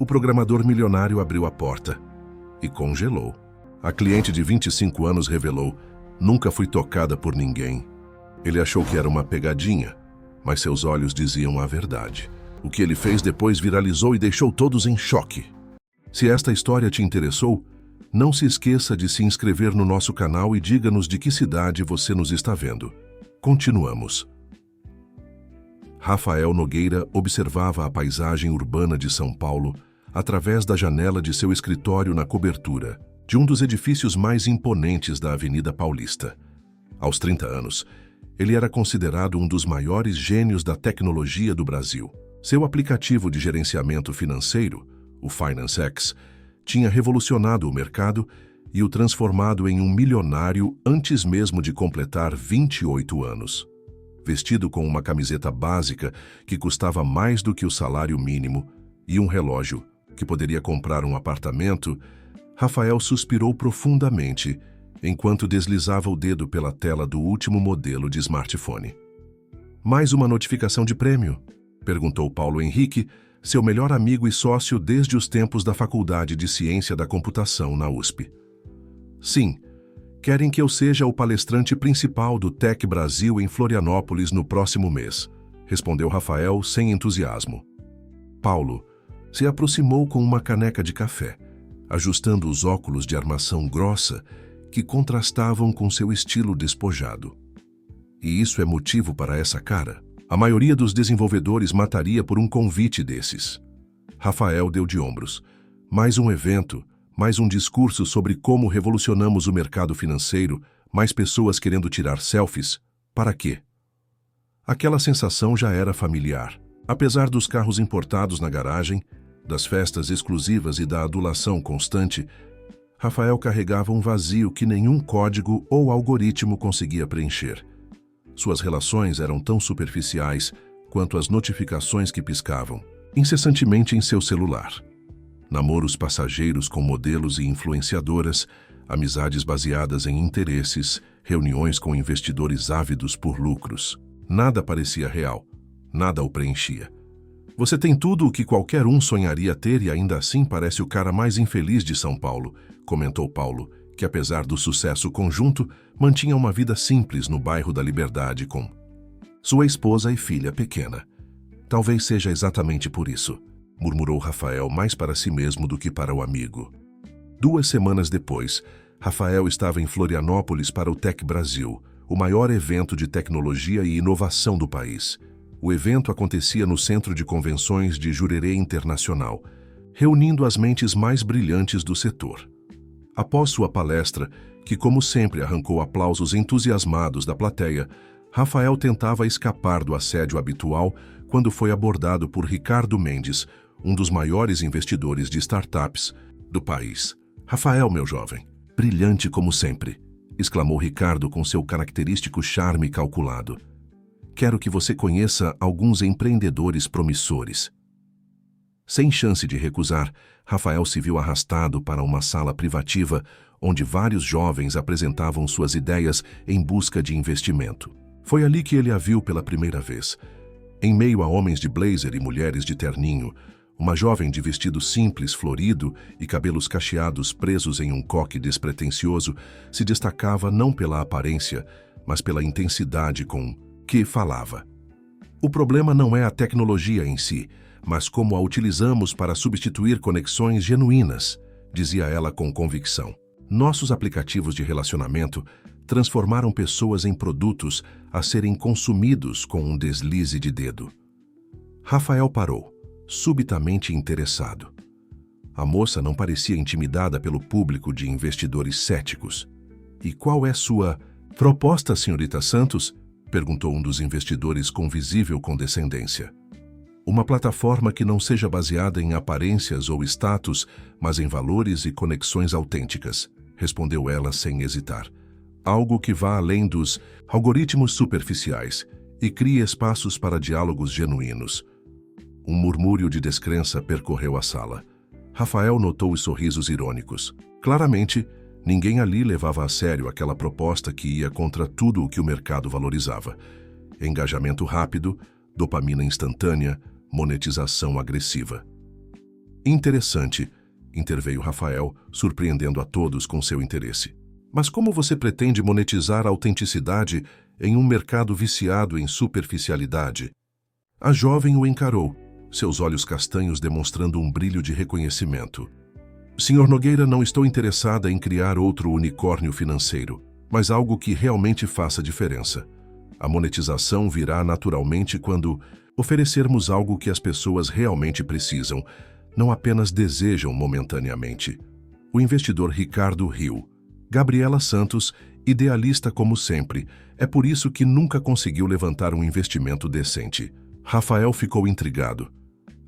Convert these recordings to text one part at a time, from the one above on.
O programador milionário abriu a porta e congelou. A cliente de 25 anos revelou: nunca fui tocada por ninguém. Ele achou que era uma pegadinha, mas seus olhos diziam a verdade. O que ele fez depois viralizou e deixou todos em choque. Se esta história te interessou, não se esqueça de se inscrever no nosso canal e diga-nos de que cidade você nos está vendo. Continuamos. Rafael Nogueira observava a paisagem urbana de São Paulo através da janela de seu escritório na cobertura de um dos edifícios mais imponentes da Avenida Paulista. Aos 30 anos, ele era considerado um dos maiores gênios da tecnologia do Brasil. Seu aplicativo de gerenciamento financeiro, o FinanceX, tinha revolucionado o mercado e o transformado em um milionário antes mesmo de completar 28 anos. Vestido com uma camiseta básica que custava mais do que o salário mínimo e um relógio que poderia comprar um apartamento, Rafael suspirou profundamente enquanto deslizava o dedo pela tela do último modelo de smartphone. Mais uma notificação de prêmio? Perguntou Paulo Henrique, seu melhor amigo e sócio desde os tempos da Faculdade de Ciência da Computação na USP. Sim, querem que eu seja o palestrante principal do Tech Brasil em Florianópolis no próximo mês, respondeu Rafael sem entusiasmo. Paulo se aproximou com uma caneca de café, ajustando os óculos de armação grossa que contrastavam com seu estilo despojado. E isso é motivo para essa cara? A maioria dos desenvolvedores mataria por um convite desses. Rafael deu de ombros. Mais um evento, mais um discurso sobre como revolucionamos o mercado financeiro, mais pessoas querendo tirar selfies. Para quê? Aquela sensação já era familiar. Apesar dos carros importados na garagem, das festas exclusivas e da adulação constante, Rafael carregava um vazio que nenhum código ou algoritmo conseguia preencher. Suas relações eram tão superficiais quanto as notificações que piscavam incessantemente em seu celular. Namoros passageiros com modelos e influenciadoras, amizades baseadas em interesses, reuniões com investidores ávidos por lucros. Nada parecia real, nada o preenchia. Você tem tudo o que qualquer um sonharia ter e ainda assim parece o cara mais infeliz de São Paulo, comentou Paulo, que apesar do sucesso conjunto, mantinha uma vida simples no bairro da Liberdade com sua esposa e filha pequena. Talvez seja exatamente por isso, murmurou Rafael mais para si mesmo do que para o amigo. 2 semanas depois, Rafael estava em Florianópolis para o Tech Brasil, o maior evento de tecnologia e inovação do país. O evento acontecia no Centro de Convenções de Jurerê Internacional, reunindo as mentes mais brilhantes do setor. Após sua palestra, que como sempre arrancou aplausos entusiasmados da plateia, Rafael tentava escapar do assédio habitual quando foi abordado por Ricardo Mendes, um dos maiores investidores de startups do país. "Rafael, meu jovem, brilhante como sempre", exclamou Ricardo com seu característico charme calculado. "Quero que você conheça alguns empreendedores promissores." Sem chance de recusar, Rafael se viu arrastado para uma sala privativa onde vários jovens apresentavam suas ideias em busca de investimento. Foi ali que ele a viu pela primeira vez. Em meio a homens de blazer e mulheres de terninho, uma jovem de vestido simples, florido e cabelos cacheados presos em um coque despretensioso se destacava não pela aparência, mas pela intensidade com que falava. O problema não é a tecnologia em si, mas como a utilizamos para substituir conexões genuínas, dizia ela com convicção. Nossos aplicativos de relacionamento transformaram pessoas em produtos a serem consumidos com um deslize de dedo. Rafael parou, subitamente interessado. A moça não parecia intimidada pelo público de investidores céticos. "E qual é sua proposta, senhorita Santos?" perguntou um dos investidores com visível condescendência. "Uma plataforma que não seja baseada em aparências ou status, mas em valores e conexões autênticas", respondeu ela sem hesitar. "Algo que vá além dos algoritmos superficiais e crie espaços para diálogos genuínos." Um murmúrio de descrença percorreu a sala. Rafael notou os sorrisos irônicos. Claramente, ninguém ali levava a sério aquela proposta que ia contra tudo o que o mercado valorizava. Engajamento rápido, dopamina instantânea, monetização agressiva. Interessante, interveio Rafael, surpreendendo a todos com seu interesse. Mas como você pretende monetizar a autenticidade em um mercado viciado em superficialidade? A jovem o encarou, seus olhos castanhos demonstrando um brilho de reconhecimento. Senhor Nogueira, não estou interessada em criar outro unicórnio financeiro, mas algo que realmente faça diferença. A monetização virá naturalmente quando oferecermos algo que as pessoas realmente precisam, não apenas desejam momentaneamente. O investidor Ricardo riu. Gabriela Santos, idealista como sempre, é por isso que nunca conseguiu levantar um investimento decente. Rafael ficou intrigado.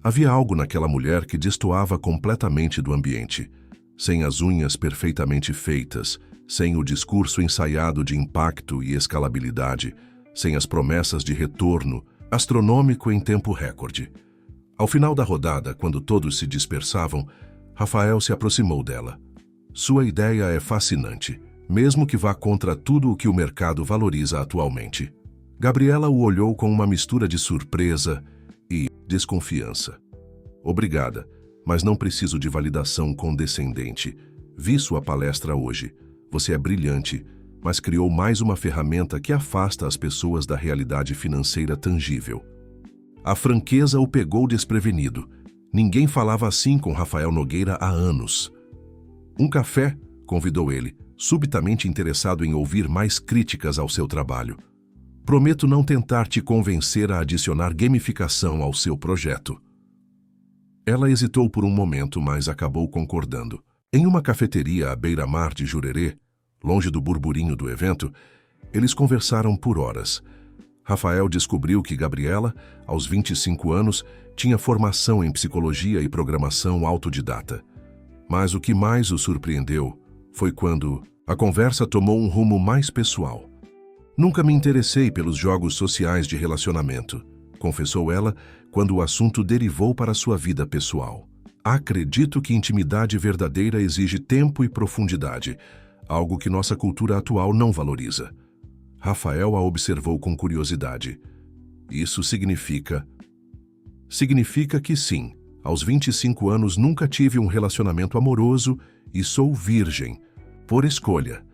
Havia algo naquela mulher que destoava completamente do ambiente. Sem as unhas perfeitamente feitas, sem o discurso ensaiado de impacto e escalabilidade, sem as promessas de retorno astronômico em tempo recorde. Ao final da rodada, quando todos se dispersavam, Rafael se aproximou dela. Sua ideia é fascinante, mesmo que vá contra tudo o que o mercado valoriza atualmente. Gabriela o olhou com uma mistura de surpresa e desconfiança. Obrigada, mas não preciso de validação condescendente. Vi sua palestra hoje. Você é brilhante, mas criou mais uma ferramenta que afasta as pessoas da realidade financeira tangível. A franqueza o pegou desprevenido. Ninguém falava assim com Rafael Nogueira há anos. Um café? Convidou ele, subitamente interessado em ouvir mais críticas ao seu trabalho. Prometo não tentar te convencer a adicionar gamificação ao seu projeto. Ela hesitou por um momento, mas acabou concordando. Em uma cafeteria à beira-mar de Jurerê, longe do burburinho do evento, eles conversaram por horas. Rafael descobriu que Gabriela, aos 25 anos, tinha formação em psicologia e programação autodidata. Mas o que mais o surpreendeu foi quando a conversa tomou um rumo mais pessoal. Nunca me interessei pelos jogos sociais de relacionamento, confessou ela quando o assunto derivou para sua vida pessoal. Acredito que intimidade verdadeira exige tempo e profundidade, algo que nossa cultura atual não valoriza. Rafael a observou com curiosidade. Isso significa... Significa que sim, aos 25 anos nunca tive um relacionamento amoroso e sou virgem, por escolha.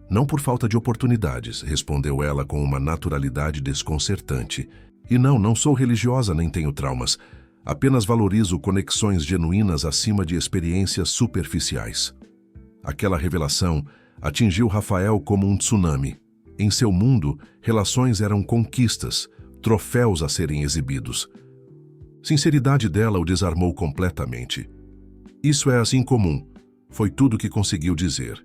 Não por falta de oportunidades, respondeu ela com uma naturalidade desconcertante. E não sou religiosa nem tenho traumas. Apenas valorizo conexões genuínas acima de experiências superficiais. Aquela revelação atingiu Rafael como um tsunami. Em seu mundo, relações eram conquistas, troféus a serem exibidos. Sinceridade dela o desarmou completamente. Isso é assim comum, foi tudo que conseguiu dizer.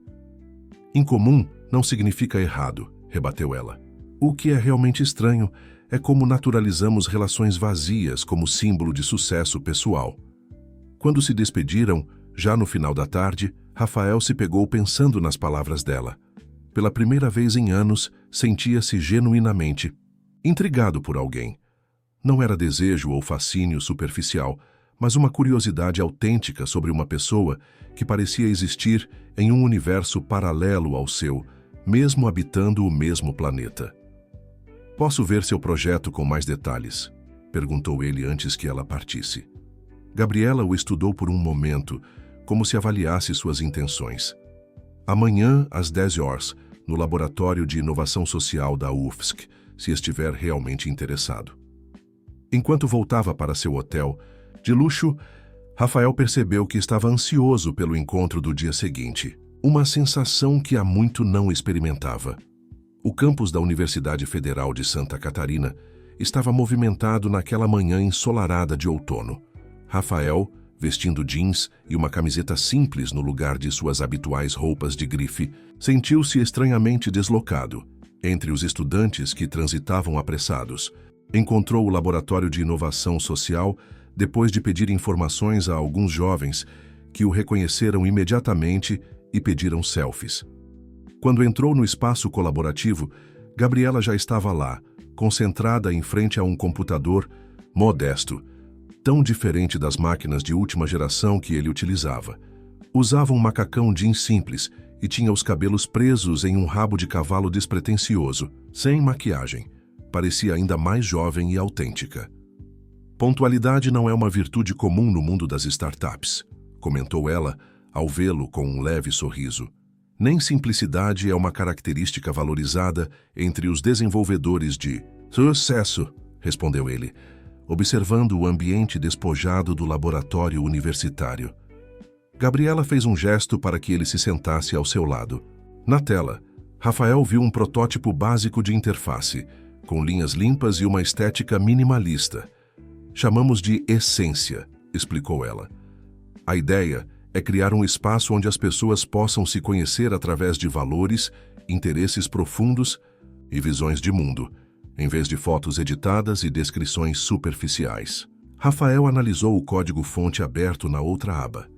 Incomum não significa errado, rebateu ela. O que é realmente estranho é como naturalizamos relações vazias como símbolo de sucesso pessoal. Quando se despediram, já no final da tarde, Rafael se pegou pensando nas palavras dela. Pela primeira vez em anos, sentia-se genuinamente intrigado por alguém. Não era desejo ou fascínio superficial, mas uma curiosidade autêntica sobre uma pessoa que parecia existir em um universo paralelo ao seu, mesmo habitando o mesmo planeta. Posso ver seu projeto com mais detalhes? Perguntou ele antes que ela partisse. Gabriela o estudou por um momento, como se avaliasse suas intenções. Amanhã, às 10 horas, no Laboratório de Inovação Social da UFSC, se estiver realmente interessado. Enquanto voltava para seu hotel, de luxo, Rafael percebeu que estava ansioso pelo encontro do dia seguinte, uma sensação que há muito não experimentava. O campus da Universidade Federal de Santa Catarina estava movimentado naquela manhã ensolarada de outono. Rafael, vestindo jeans e uma camiseta simples no lugar de suas habituais roupas de grife, sentiu-se estranhamente deslocado. Entre os estudantes que transitavam apressados, encontrou o Laboratório de Inovação Social depois de pedir informações a alguns jovens que o reconheceram imediatamente e pediram selfies. Quando entrou no espaço colaborativo, Gabriela já estava lá, concentrada em frente a um computador modesto, tão diferente das máquinas de última geração que ele utilizava. Usava um macacão jeans simples e tinha os cabelos presos em um rabo de cavalo despretensioso, sem maquiagem. Parecia ainda mais jovem e autêntica. Pontualidade não é uma virtude comum no mundo das startups, comentou ela, ao vê-lo com um leve sorriso. Nem simplicidade é uma característica valorizada entre os desenvolvedores de sucesso, respondeu ele, observando o ambiente despojado do laboratório universitário. Gabriela fez um gesto para que ele se sentasse ao seu lado. Na tela, Rafael viu um protótipo básico de interface, com linhas limpas e uma estética minimalista. Chamamos de essência, explicou ela. A ideia é criar um espaço onde as pessoas possam se conhecer através de valores, interesses profundos e visões de mundo, em vez de fotos editadas e descrições superficiais. Rafael analisou o código-fonte aberto na outra aba.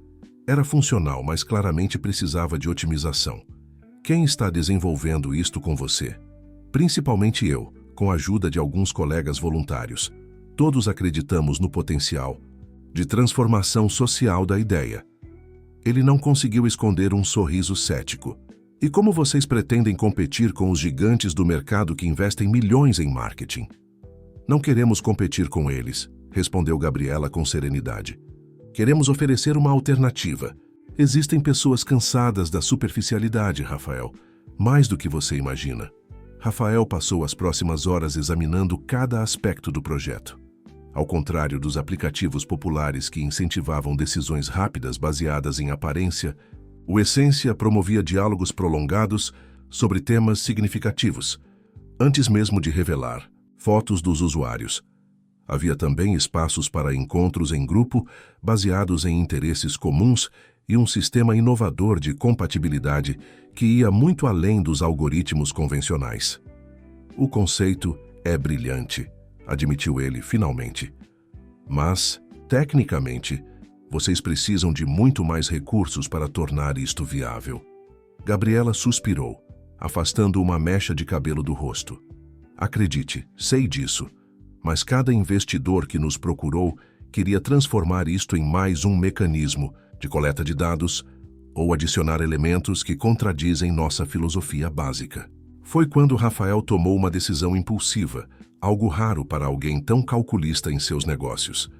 Era funcional, mas claramente precisava de otimização. Quem está desenvolvendo isto com você? Principalmente eu, com a ajuda de alguns colegas voluntários. Todos acreditamos no potencial de transformação social da ideia. Ele não conseguiu esconder um sorriso cético. E como vocês pretendem competir com os gigantes do mercado que investem milhões em marketing? Não queremos competir com eles, respondeu Gabriela com serenidade. Queremos oferecer uma alternativa. Existem pessoas cansadas da superficialidade, Rafael, mais do que você imagina. Rafael passou as próximas horas examinando cada aspecto do projeto. Ao contrário dos aplicativos populares que incentivavam decisões rápidas baseadas em aparência, o Essência promovia diálogos prolongados sobre temas significativos, antes mesmo de revelar fotos dos usuários. Havia também espaços para encontros em grupo baseados em interesses comuns e um sistema inovador de compatibilidade que ia muito além dos algoritmos convencionais. O conceito é brilhante, admitiu ele finalmente. Mas, tecnicamente, vocês precisam de muito mais recursos para tornar isto viável. Gabriela suspirou, afastando uma mecha de cabelo do rosto. Acredite, sei disso, mas cada investidor que nos procurou queria transformar isto em mais um mecanismo de coleta de dados ou adicionar elementos que contradizem nossa filosofia básica. Foi quando Rafael tomou uma decisão impulsiva, algo raro para alguém tão calculista em seus negócios.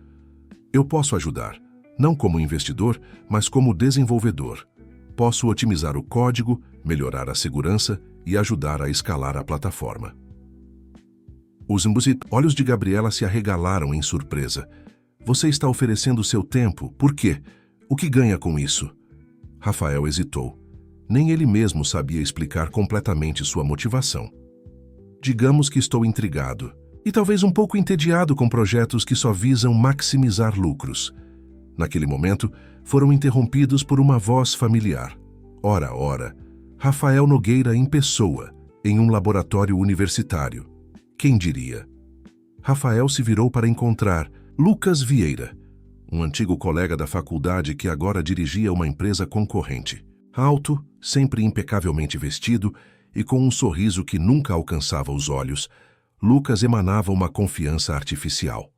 Eu posso ajudar, não como investidor, mas como desenvolvedor. Posso otimizar o código, melhorar a segurança e ajudar a escalar a plataforma. Os olhos de Gabriela se arregalaram em surpresa. Você está oferecendo seu tempo, por quê? O que ganha com isso? Rafael hesitou. Nem ele mesmo sabia explicar completamente sua motivação. Digamos que estou intrigado e talvez um pouco entediado com projetos que só visam maximizar lucros. Naquele momento, foram interrompidos por uma voz familiar. Ora, Rafael Nogueira em pessoa, em um laboratório universitário. Quem diria? Rafael se virou para encontrar Lucas Vieira, um antigo colega da faculdade que agora dirigia uma empresa concorrente. Alto, sempre impecavelmente vestido e com um sorriso que nunca alcançava os olhos, Lucas emanava uma confiança artificial.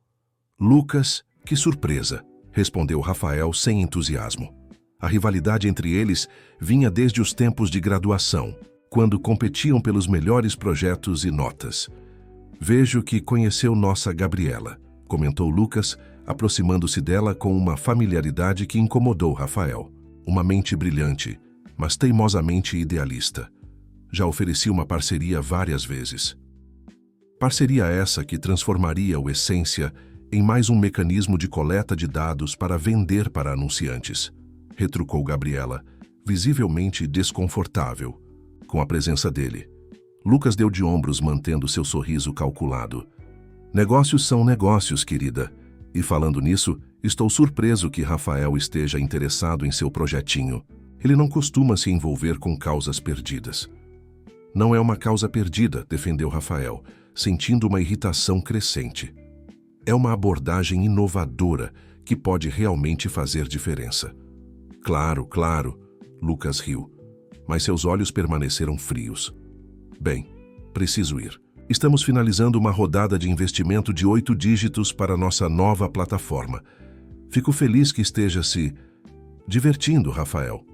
Lucas, que surpresa, respondeu Rafael sem entusiasmo. A rivalidade entre eles vinha desde os tempos de graduação, quando competiam pelos melhores projetos e notas. Vejo que conheceu nossa Gabriela, comentou Lucas, aproximando-se dela com uma familiaridade que incomodou Rafael. Uma mente brilhante, mas teimosamente idealista. Já ofereci uma parceria várias vezes. Parceria essa que transformaria o Essência em mais um mecanismo de coleta de dados para vender para anunciantes, retrucou Gabriela, visivelmente desconfortável, com a presença dele. Lucas deu de ombros, mantendo seu sorriso calculado. Negócios são negócios, querida. E falando nisso, estou surpreso que Rafael esteja interessado em seu projetinho. Ele não costuma se envolver com causas perdidas. Não é uma causa perdida, defendeu Rafael, sentindo uma irritação crescente. É uma abordagem inovadora que pode realmente fazer diferença. Claro, Lucas riu, mas seus olhos permaneceram frios. Bem, preciso ir. Estamos finalizando uma rodada de investimento de 8 dígitos para nossa nova plataforma. Fico feliz que esteja se divertindo, Rafael.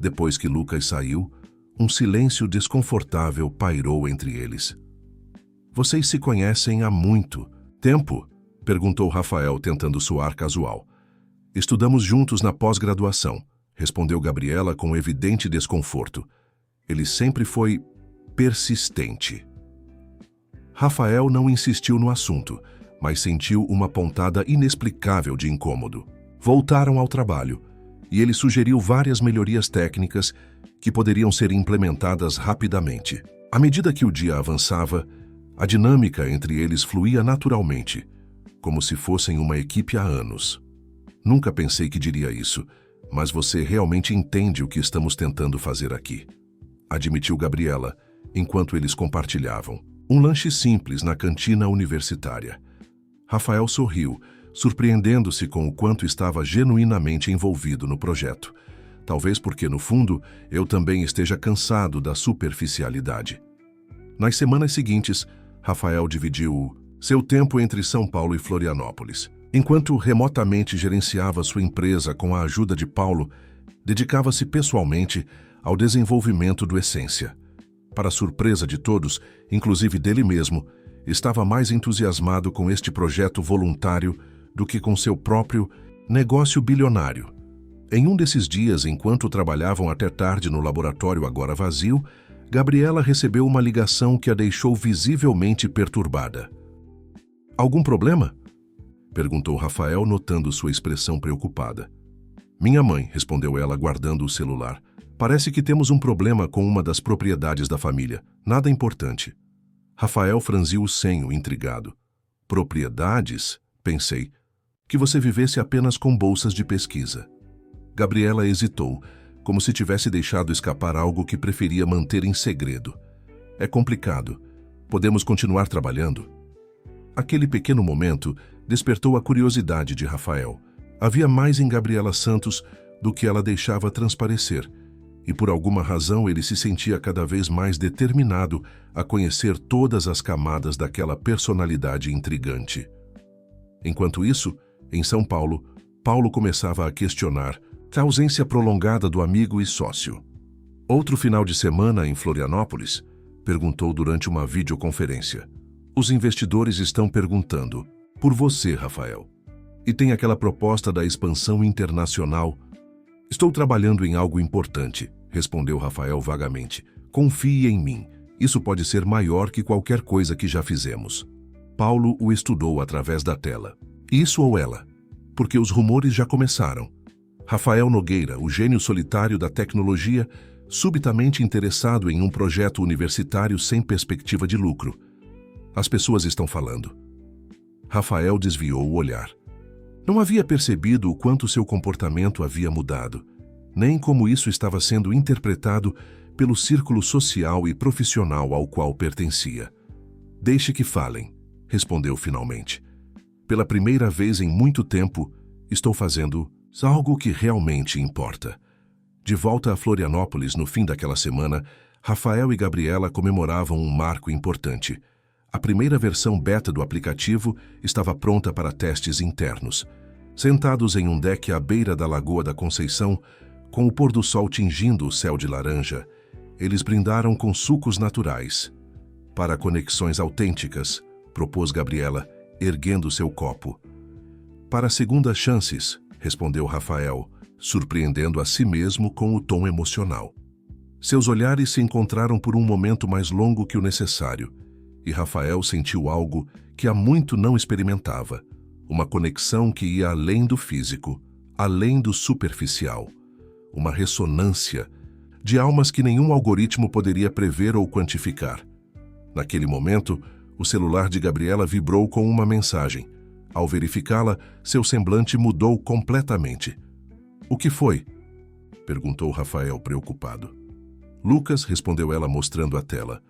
Depois que Lucas saiu, um silêncio desconfortável pairou entre eles. Vocês se conhecem há muito tempo? Perguntou Rafael, tentando soar casual. Estudamos juntos na pós-graduação, respondeu Gabriela com evidente desconforto. Ele sempre foi persistente. Rafael não insistiu no assunto, mas sentiu uma pontada inexplicável de incômodo. Voltaram ao trabalho, e ele sugeriu várias melhorias técnicas que poderiam ser implementadas rapidamente. À medida que o dia avançava, a dinâmica entre eles fluía naturalmente, como se fossem uma equipe há anos. Nunca pensei que diria isso, mas você realmente entende o que estamos tentando fazer aqui, admitiu Gabriela, enquanto eles compartilhavam um lanche simples na cantina universitária. Rafael sorriu, surpreendendo-se com o quanto estava genuinamente envolvido no projeto. Talvez porque, no fundo, eu também esteja cansado da superficialidade. Nas semanas seguintes, Rafael dividiu seu tempo entre São Paulo e Florianópolis. Enquanto remotamente gerenciava sua empresa com a ajuda de Paulo, dedicava-se pessoalmente ao desenvolvimento do Essência. Para surpresa de todos, inclusive dele mesmo, estava mais entusiasmado com este projeto voluntário do que com seu próprio negócio bilionário. Em um desses dias, enquanto trabalhavam até tarde no laboratório agora vazio, Gabriela recebeu uma ligação que a deixou visivelmente perturbada. Algum problema? Perguntou Rafael, notando sua expressão preocupada. Minha mãe, respondeu ela, guardando o celular. Parece que temos um problema com uma das propriedades da família. Nada importante. Rafael franziu o senho, intrigado. Propriedades? Pensei. Que você vivesse apenas com bolsas de pesquisa. Gabriela hesitou, como se tivesse deixado escapar algo que preferia manter em segredo. É complicado. Podemos continuar trabalhando? Aquele pequeno momento despertou a curiosidade de Rafael. Havia mais em Gabriela Santos do que ela deixava transparecer, e por alguma razão ele se sentia cada vez mais determinado a conhecer todas as camadas daquela personalidade intrigante. Enquanto isso, em São Paulo, Paulo começava a questionar a ausência prolongada do amigo e sócio. Outro final de semana em Florianópolis? Perguntou durante uma videoconferência. Os investidores estão perguntando por você, Rafael. E tem aquela proposta da expansão internacional. Estou trabalhando em algo importante, respondeu Rafael vagamente. Confie em mim. Isso pode ser maior que qualquer coisa que já fizemos. Paulo o estudou através da tela. Isso ou ela? Porque os rumores já começaram. Rafael Nogueira, o gênio solitário da tecnologia, subitamente interessado em um projeto universitário sem perspectiva de lucro. As pessoas estão falando. Rafael desviou o olhar. Não havia percebido o quanto seu comportamento havia mudado, nem como isso estava sendo interpretado pelo círculo social e profissional ao qual pertencia. Deixe que falem, respondeu finalmente. Pela primeira vez em muito tempo, estou fazendo algo que realmente importa. De volta a Florianópolis no fim daquela semana, Rafael e Gabriela comemoravam um marco importante. A primeira versão beta do aplicativo estava pronta para testes internos. Sentados em um deck à beira da Lagoa da Conceição, com o pôr do sol tingindo o céu de laranja, eles brindaram com sucos naturais. Para conexões autênticas, propôs Gabriela, erguendo seu copo. Para segundas chances, respondeu Rafael, surpreendendo a si mesmo com o tom emocional. Seus olhares se encontraram por um momento mais longo que o necessário, e Rafael sentiu algo que há muito não experimentava, uma conexão que ia além do físico, além do superficial, uma ressonância de almas que nenhum algoritmo poderia prever ou quantificar. Naquele momento, o celular de Gabriela vibrou com uma mensagem. Ao verificá-la, seu semblante mudou completamente. O que foi? Perguntou Rafael, preocupado. Lucas, respondeu ela mostrando a tela.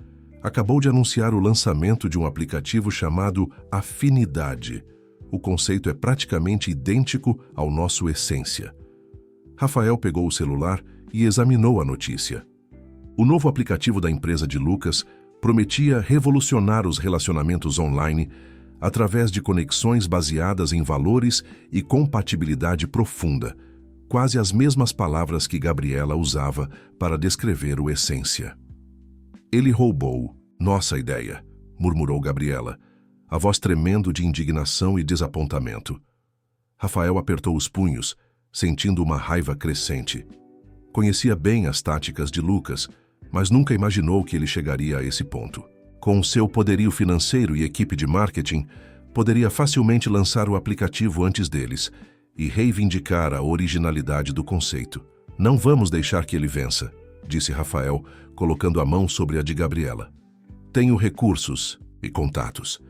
Acabou de anunciar o lançamento de um aplicativo chamado Afinidade. O conceito é praticamente idêntico ao nosso Essência. Rafael pegou o celular e examinou a notícia. O novo aplicativo da empresa de Lucas prometia revolucionar os relacionamentos online através de conexões baseadas em valores e compatibilidade profunda, quase as mesmas palavras que Gabriela usava para descrever o Essência. Ele roubou nossa ideia, murmurou Gabriela. a voz tremendo de indignação e desapontamento. Rafael apertou os punhos, sentindo uma raiva crescente. Conhecia bem as táticas de Lucas, mas nunca imaginou que ele chegaria a esse ponto. Com seu poderio financeiro e equipe de marketing, poderia facilmente lançar o aplicativo antes deles e reivindicar a originalidade do conceito. Não vamos deixar que ele vença, disse Rafael, colocando a mão sobre a de Gabriela. Tenho recursos e contatos.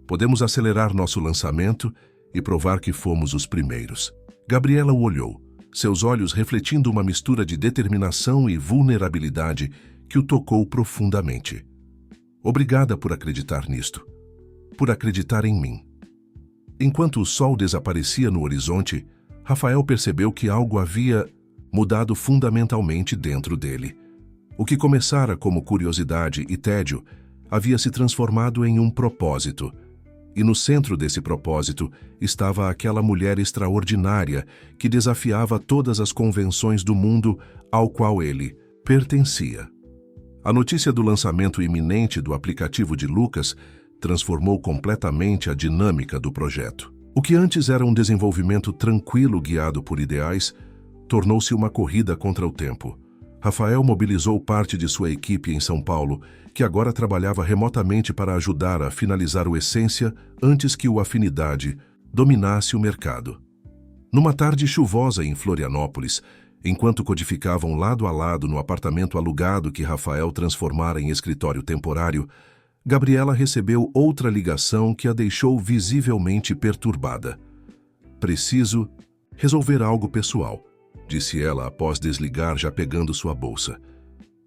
Podemos acelerar nosso lançamento e provar que fomos os primeiros. Gabriela o olhou, seus olhos refletindo uma mistura de determinação e vulnerabilidade que o tocou profundamente. Obrigada por acreditar nisto. Por acreditar em mim. Enquanto o sol desaparecia no horizonte, Rafael percebeu que algo havia mudado fundamentalmente dentro dele. O que começara como curiosidade e tédio havia se transformado em um propósito. E no centro desse propósito estava aquela mulher extraordinária que desafiava todas as convenções do mundo ao qual ele pertencia. A notícia do lançamento iminente do aplicativo de Lucas transformou completamente a dinâmica do projeto. O que antes era um desenvolvimento tranquilo guiado por ideais, tornou-se uma corrida contra o tempo. Rafael mobilizou parte de sua equipe em São Paulo, que agora trabalhava remotamente para ajudar a finalizar o Essência antes que o Afinidade dominasse o mercado. Numa tarde chuvosa em Florianópolis, enquanto codificavam lado a lado no apartamento alugado que Rafael transformara em escritório temporário, Gabriela recebeu outra ligação que a deixou visivelmente perturbada. Preciso resolver algo pessoal, disse ela após desligar já pegando sua bolsa.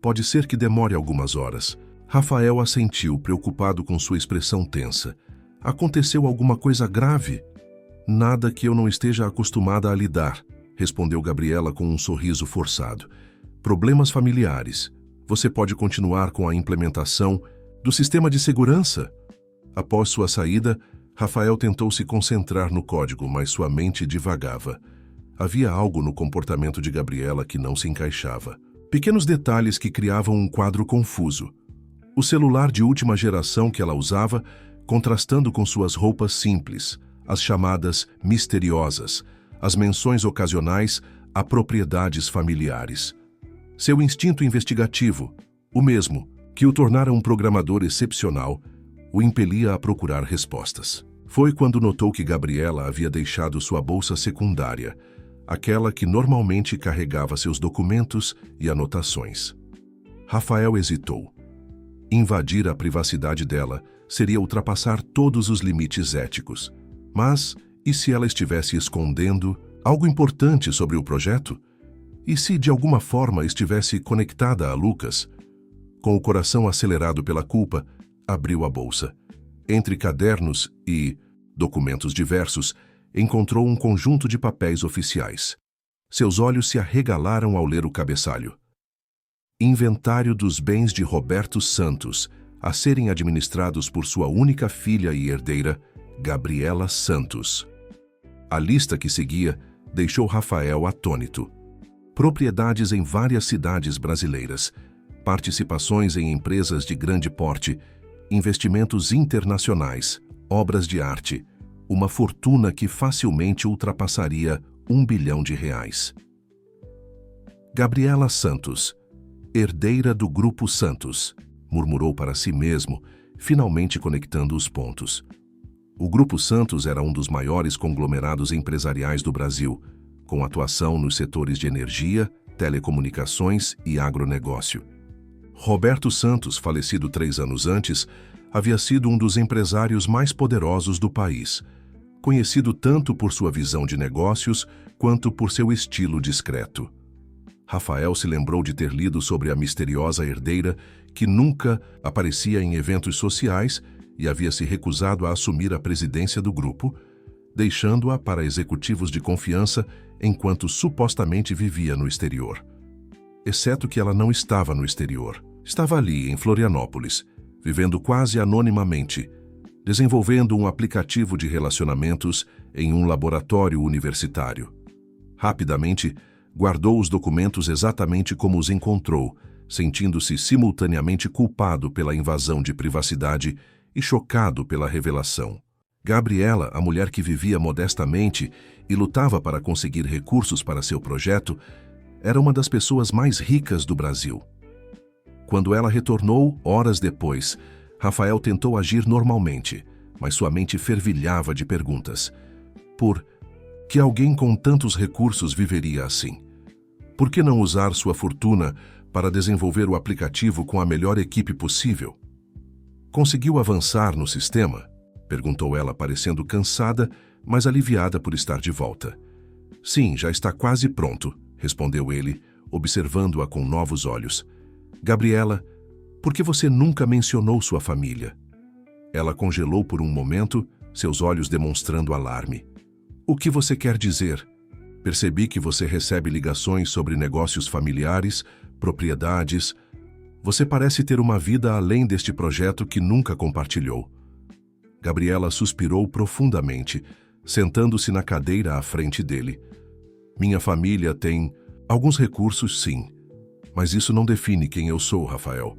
Pode ser que demore algumas horas. Rafael assentiu, preocupado com sua expressão tensa. Aconteceu alguma coisa grave? Nada que eu não esteja acostumada a lidar, respondeu Gabriela com um sorriso forçado. Problemas familiares. Você pode continuar com a implementação do sistema de segurança? Após sua saída, Rafael tentou se concentrar no código, mas sua mente divagava. Havia algo no comportamento de Gabriela que não se encaixava. Pequenos detalhes que criavam um quadro confuso. O celular de última geração que ela usava, contrastando com suas roupas simples, as chamadas misteriosas, as menções ocasionais a propriedades familiares. Seu instinto investigativo, o mesmo, que o tornara um programador excepcional, o impelia a procurar respostas. Foi quando notou que Gabriela havia deixado sua bolsa secundária, aquela que normalmente carregava seus documentos e anotações. Rafael hesitou. Invadir a privacidade dela seria ultrapassar todos os limites éticos. Mas, e se ela estivesse escondendo algo importante sobre o projeto? E se de alguma forma estivesse conectada a Lucas? Com o coração acelerado pela culpa, abriu a bolsa. Entre cadernos e documentos diversos, encontrou um conjunto de papéis oficiais. Seus olhos se arregalaram ao ler o cabeçalho. Inventário dos bens de Roberto Santos, a serem administrados por sua única filha e herdeira, Gabriela Santos. A lista que seguia deixou Rafael atônito. Propriedades em várias cidades brasileiras, participações em empresas de grande porte, investimentos internacionais, obras de arte, uma fortuna que facilmente ultrapassaria R$1 bilhão. Gabriela Santos, herdeira do Grupo Santos, murmurou para si mesmo, finalmente conectando os pontos. O Grupo Santos era um dos maiores conglomerados empresariais do Brasil, com atuação nos setores de energia, telecomunicações e agronegócio. Roberto Santos, falecido 3 anos antes, havia sido um dos empresários mais poderosos do país, conhecido tanto por sua visão de negócios quanto por seu estilo discreto. Rafael se lembrou de ter lido sobre a misteriosa herdeira que nunca aparecia em eventos sociais e havia se recusado a assumir a presidência do grupo, deixando-a para executivos de confiança enquanto supostamente vivia no exterior. Exceto que ela não estava no exterior. Estava ali, em Florianópolis, vivendo quase anonimamente, desenvolvendo um aplicativo de relacionamentos em um laboratório universitário. Rapidamente, guardou os documentos exatamente como os encontrou, sentindo-se simultaneamente culpado pela invasão de privacidade e chocado pela revelação. Gabriela, a mulher que vivia modestamente e lutava para conseguir recursos para seu projeto, era uma das pessoas mais ricas do Brasil. Quando ela retornou, horas depois, Rafael tentou agir normalmente, mas sua mente fervilhava de perguntas. Por que alguém com tantos recursos viveria assim? Por que não usar sua fortuna para desenvolver o aplicativo com a melhor equipe possível? Conseguiu avançar no sistema? Perguntou ela, parecendo cansada, mas aliviada por estar de volta. Sim, já está quase pronto, respondeu ele, observando-a com novos olhos. Gabriela, por que você nunca mencionou sua família? Ela congelou por um momento, seus olhos demonstrando alarme. O que você quer dizer? Percebi que você recebe ligações sobre negócios familiares, propriedades. Você parece ter uma vida além deste projeto que nunca compartilhou. Gabriela suspirou profundamente, sentando-se na cadeira à frente dele. Minha família tem alguns recursos, sim. Mas isso não define quem eu sou, Rafael.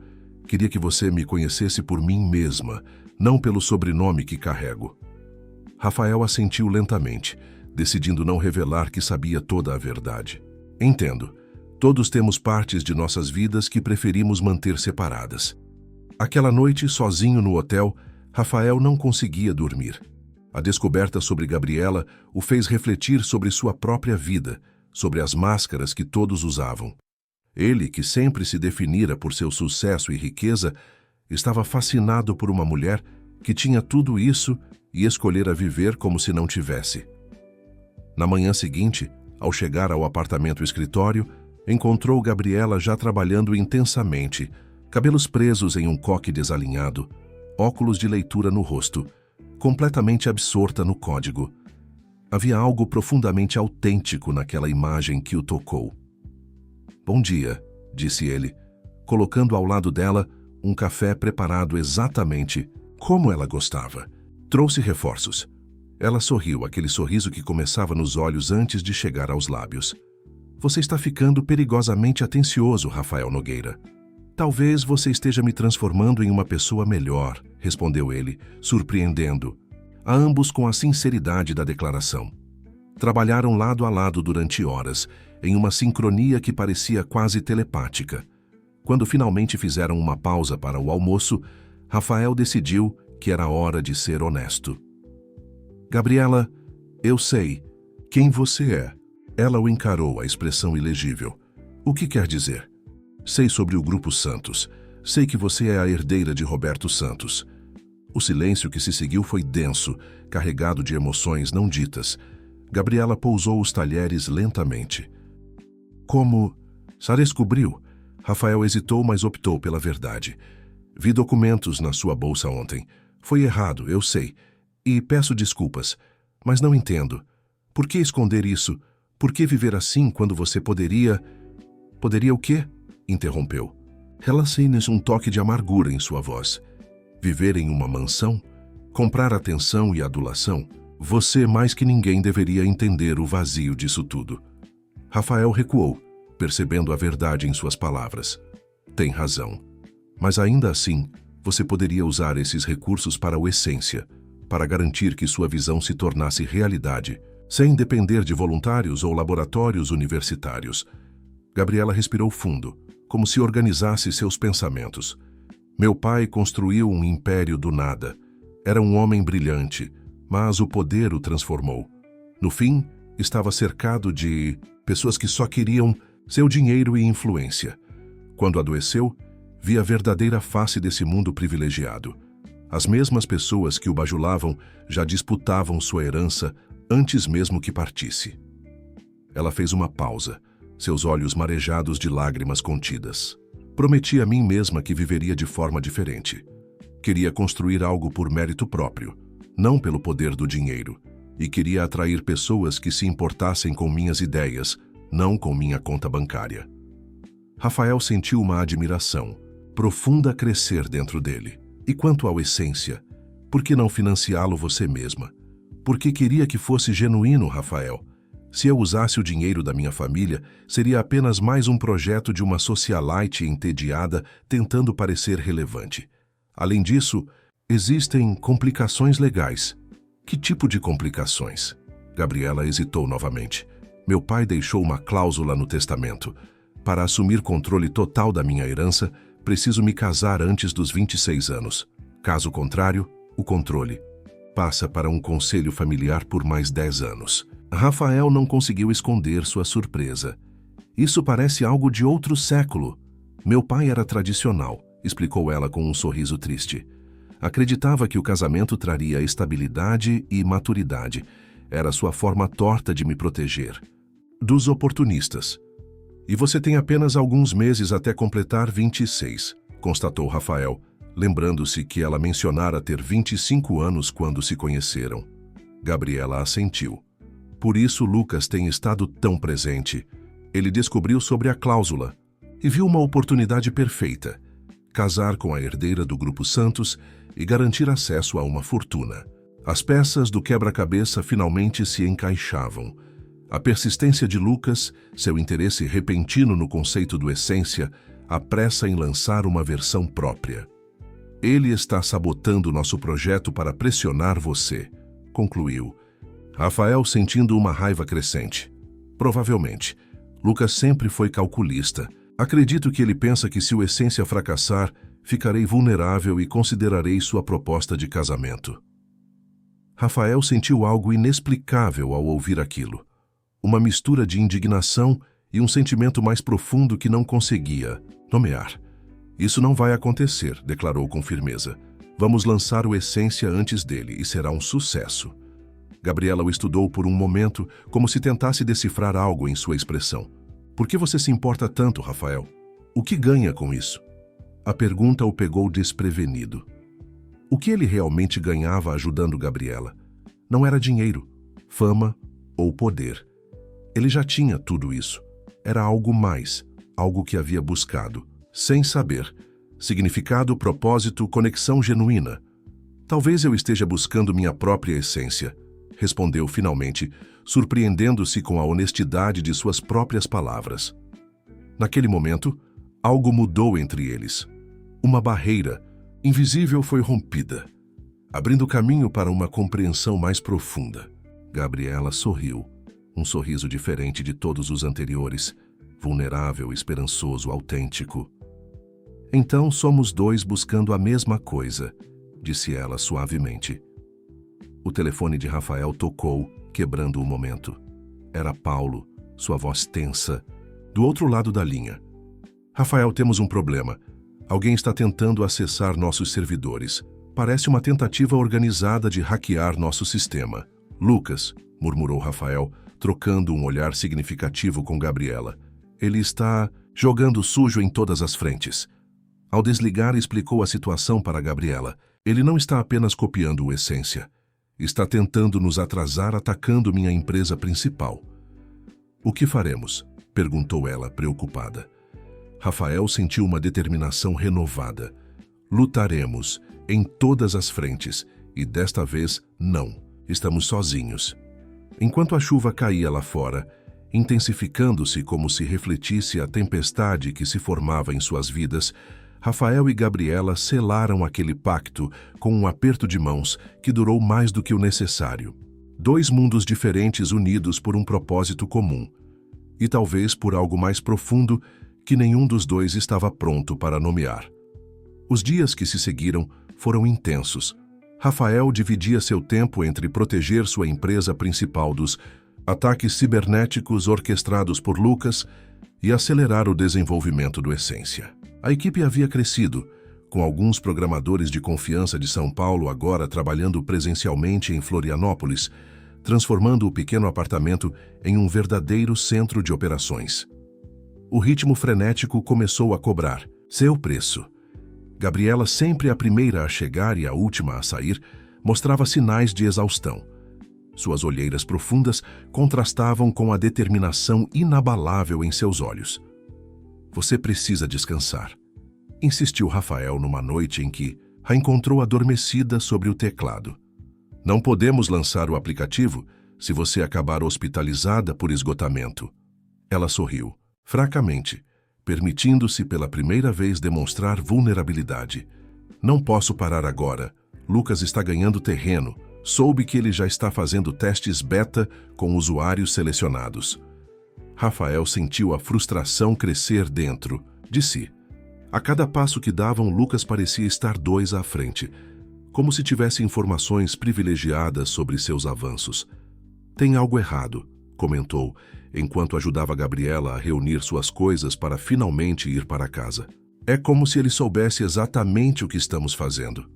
Queria que você me conhecesse por mim mesma, não pelo sobrenome que carrego. Rafael assentiu lentamente, decidindo não revelar que sabia toda a verdade. Entendo. Todos temos partes de nossas vidas que preferimos manter separadas. Aquela noite, sozinho no hotel, Rafael não conseguia dormir. A descoberta sobre Gabriela o fez refletir sobre sua própria vida, sobre as máscaras que todos usavam. Ele, que sempre se definira por seu sucesso e riqueza, estava fascinado por uma mulher que tinha tudo isso e escolhera viver como se não tivesse. Na manhã seguinte, ao chegar ao apartamento-escritório, encontrou Gabriela já trabalhando intensamente, cabelos presos em um coque desalinhado, óculos de leitura no rosto, completamente absorta no código. Havia algo profundamente autêntico naquela imagem que o tocou. Bom dia, disse ele, colocando ao lado dela um café preparado exatamente como ela gostava. Trouxe reforços. Ela sorriu, aquele sorriso que começava nos olhos antes de chegar aos lábios. Você está ficando perigosamente atencioso, Rafael Nogueira. Talvez você esteja me transformando em uma pessoa melhor, respondeu ele, surpreendendo, a ambos com a sinceridade da declaração. Trabalharam lado a lado durante horas, em uma sincronia que parecia quase telepática. Quando finalmente fizeram uma pausa para o almoço, Rafael decidiu que era hora de ser honesto. Gabriela, eu sei quem você é. Ela o encarou, a expressão ilegível. O que quer dizer? Sei sobre o Grupo Santos. Sei que você é a herdeira de Roberto Santos. O silêncio que se seguiu foi denso, carregado de emoções não ditas. Gabriela pousou os talheres lentamente. Como? Sara descobriu. Rafael hesitou, mas optou pela verdade. Vi documentos na sua bolsa ontem. Foi errado, eu sei. E peço desculpas, mas não entendo. Por que esconder isso? Por que viver assim quando você poderia... Poderia o quê? Interrompeu. Relacione-se um toque de amargura em sua voz. Viver em uma mansão? Comprar atenção e adulação? Você, mais que ninguém, deveria entender o vazio disso tudo. Rafael recuou, percebendo a verdade em suas palavras. Tem razão. Mas ainda assim, você poderia usar esses recursos para a essência, para garantir que sua visão se tornasse realidade, sem depender de voluntários ou laboratórios universitários. Gabriela respirou fundo, como se organizasse seus pensamentos. Meu pai construiu um império do nada. Era um homem brilhante, mas o poder o transformou. No fim, estava cercado de pessoas que só queriam seu dinheiro e influência. Quando adoeceu, vi a verdadeira face desse mundo privilegiado. As mesmas pessoas que o bajulavam já disputavam sua herança antes mesmo que partisse. Ela fez uma pausa, seus olhos marejados de lágrimas contidas. Prometi a mim mesma que viveria de forma diferente. Queria construir algo por mérito próprio, não pelo poder do dinheiro, e queria atrair pessoas que se importassem com minhas ideias, não com minha conta bancária. Rafael sentiu uma admiração profunda crescer dentro dele. E quanto à essência, por que não financiá-lo você mesma? Porque queria que fosse genuíno, Rafael. Se eu usasse o dinheiro da minha família, seria apenas mais um projeto de uma socialite entediada tentando parecer relevante. Além disso, Existem complicações legais. Que tipo de complicações? Gabriela hesitou novamente. Meu pai deixou uma cláusula no testamento. Para assumir controle total da minha herança, preciso me casar antes dos 26 anos. Caso contrário, o controle passa para um conselho familiar por mais 10 anos. Rafael não conseguiu esconder sua surpresa. Isso parece algo de outro século. Meu pai era tradicional, explicou ela com um sorriso triste. Acreditava que o casamento traria estabilidade e maturidade. Era sua forma torta de me proteger dos oportunistas. E você tem apenas alguns meses até completar 26, constatou Rafael, lembrando-se que ela mencionara ter 25 anos quando se conheceram. Gabriela assentiu. Por isso Lucas tem estado tão presente. Ele descobriu sobre a cláusula e viu uma oportunidade perfeita: casar com a herdeira do Grupo Santos e garantir acesso a uma fortuna. As peças do quebra-cabeça finalmente se encaixavam. A persistência de Lucas, seu interesse repentino no conceito do Essência, a pressa em lançar uma versão própria. Ele está sabotando nosso projeto para pressionar você, concluiu. Rafael sentindo uma raiva crescente. Provavelmente. Lucas sempre foi calculista. Acredito que ele pensa que se o Essência fracassar, ficarei vulnerável e considerarei sua proposta de casamento. Rafael sentiu algo inexplicável ao ouvir aquilo. Uma mistura de indignação e um sentimento mais profundo que não conseguia nomear. Isso não vai acontecer, declarou com firmeza. Vamos lançar o Essência antes dele e será um sucesso. Gabriela o estudou por um momento, como se tentasse decifrar algo em sua expressão. Por que você se importa tanto, Rafael? O que ganha com isso? A pergunta o pegou desprevenido. O que ele realmente ganhava ajudando Gabriela? Não era dinheiro, fama ou poder. Ele já tinha tudo isso. Era algo mais, algo que havia buscado, sem saber. Significado, propósito, conexão genuína. Talvez eu esteja buscando minha própria essência, respondeu finalmente, surpreendendo-se com a honestidade de suas próprias palavras. Naquele momento, algo mudou entre eles. Uma barreira invisível foi rompida, abrindo caminho para uma compreensão mais profunda. Gabriela sorriu, um sorriso diferente de todos os anteriores, vulnerável, esperançoso, autêntico. Então somos dois buscando a mesma coisa, disse ela suavemente. O telefone de Rafael tocou, quebrando o momento. Era Paulo, sua voz tensa, do outro lado da linha. Rafael, temos um problema. Alguém está tentando acessar nossos servidores. Parece uma tentativa organizada de hackear nosso sistema. Lucas, murmurou Rafael, trocando um olhar significativo com Gabriela. Ele está jogando sujo em todas as frentes. Ao desligar, explicou a situação para Gabriela. Ele não está apenas copiando o Essência. Está tentando nos atrasar atacando minha empresa principal. O que faremos? Perguntou ela, preocupada. Rafael sentiu uma determinação renovada. Lutaremos, em todas as frentes, e desta vez, não. Estamos sozinhos. Enquanto a chuva caía lá fora, intensificando-se como se refletisse a tempestade que se formava em suas vidas, Rafael e Gabriela selaram aquele pacto com um aperto de mãos que durou mais do que o necessário. Dois mundos diferentes unidos por um propósito comum. E talvez por algo mais profundo que nenhum dos dois estava pronto para nomear. Os dias que se seguiram foram intensos. Rafael dividia seu tempo entre proteger sua empresa principal dos ataques cibernéticos orquestrados por Lucas e acelerar o desenvolvimento do Essência. A equipe havia crescido, com alguns programadores de confiança de São Paulo agora trabalhando presencialmente em Florianópolis, transformando o pequeno apartamento em um verdadeiro centro de operações. O ritmo frenético começou a cobrar seu preço. Gabriela, sempre a primeira a chegar e a última a sair, mostrava sinais de exaustão. Suas olheiras profundas contrastavam com a determinação inabalável em seus olhos. Você precisa descansar, insistiu Rafael numa noite em que a encontrou adormecida sobre o teclado. Não podemos lançar o aplicativo se você acabar hospitalizada por esgotamento. Ela sorriu, fracamente, permitindo-se pela primeira vez demonstrar vulnerabilidade. Não posso parar agora, Lucas está ganhando terreno. Soube que ele já está fazendo testes beta com usuários selecionados. Rafael sentiu a frustração crescer dentro de si. A cada passo que davam, Lucas parecia estar 2 à frente, como se tivesse informações privilegiadas sobre seus avanços. Tem algo errado, comentou, enquanto ajudava Gabriela a reunir suas coisas para finalmente ir para casa. É como se ele soubesse exatamente o que estamos fazendo.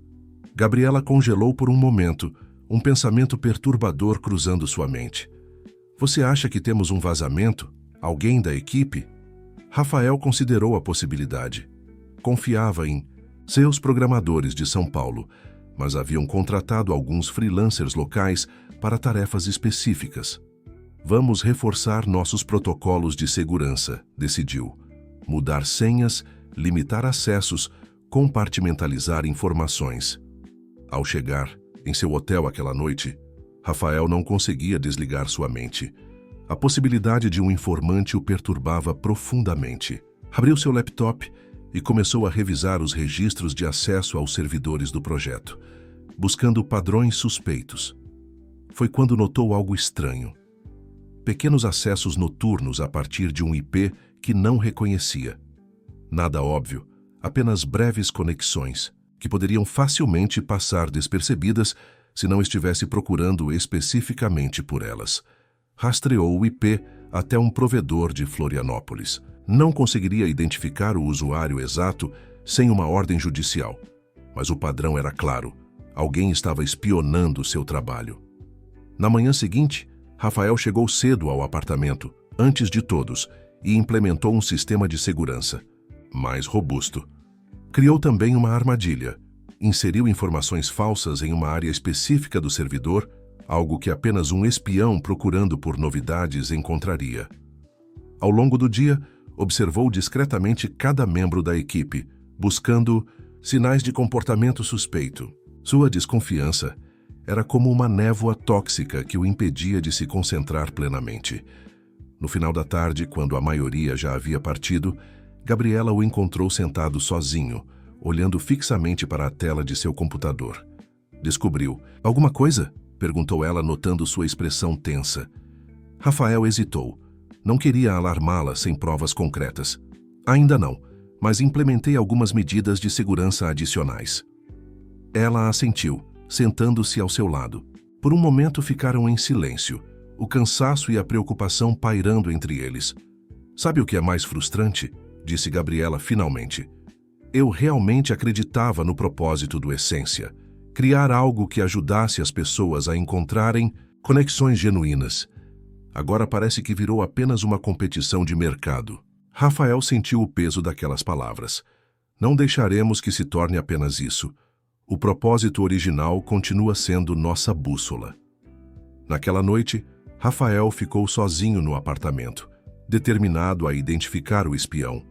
Gabriela congelou por um momento, um pensamento perturbador cruzando sua mente. Você acha que temos um vazamento? Alguém da equipe? Rafael considerou a possibilidade. Confiava em seus programadores de São Paulo, mas haviam contratado alguns freelancers locais para tarefas específicas. Vamos reforçar nossos protocolos de segurança, decidiu. Mudar senhas, limitar acessos, compartimentalizar informações. Ao chegar em seu hotel aquela noite, Rafael não conseguia desligar sua mente. A possibilidade de um informante o perturbava profundamente. Abriu seu laptop e começou a revisar os registros de acesso aos servidores do projeto, buscando padrões suspeitos. Foi quando notou algo estranho. Pequenos acessos noturnos a partir de um IP que não reconhecia. Nada óbvio, apenas breves conexões, que poderiam facilmente passar despercebidas se não estivesse procurando especificamente por elas. Rastreou o IP até um provedor de Florianópolis. Não conseguiria identificar o usuário exato sem uma ordem judicial, mas o padrão era claro. Alguém estava espionando seu trabalho. Na manhã seguinte, Rafael chegou cedo ao apartamento, antes de todos, e implementou um sistema de segurança mais robusto. Criou também uma armadilha. Inseriu informações falsas em uma área específica do servidor, algo que apenas um espião procurando por novidades encontraria. Ao longo do dia, observou discretamente cada membro da equipe, buscando sinais de comportamento suspeito. Sua desconfiança era como uma névoa tóxica que o impedia de se concentrar plenamente. No final da tarde, quando a maioria já havia partido, Gabriela o encontrou sentado sozinho, olhando fixamente para a tela de seu computador. Descobriu. Alguma coisa? Perguntou ela, notando sua expressão tensa. Rafael hesitou. Não queria alarmá-la sem provas concretas. Ainda não, mas implementei algumas medidas de segurança adicionais. Ela assentiu, sentando-se ao seu lado. Por um momento ficaram em silêncio, o cansaço e a preocupação pairando entre eles. Sabe o que é mais frustrante? Disse Gabriela finalmente. Eu realmente acreditava no propósito do Essência. Criar algo que ajudasse as pessoas a encontrarem conexões genuínas. Agora parece que virou apenas uma competição de mercado. Rafael sentiu o peso daquelas palavras. Não deixaremos que se torne apenas isso. O propósito original continua sendo nossa bússola. Naquela noite, Rafael ficou sozinho no apartamento, determinado a identificar o espião.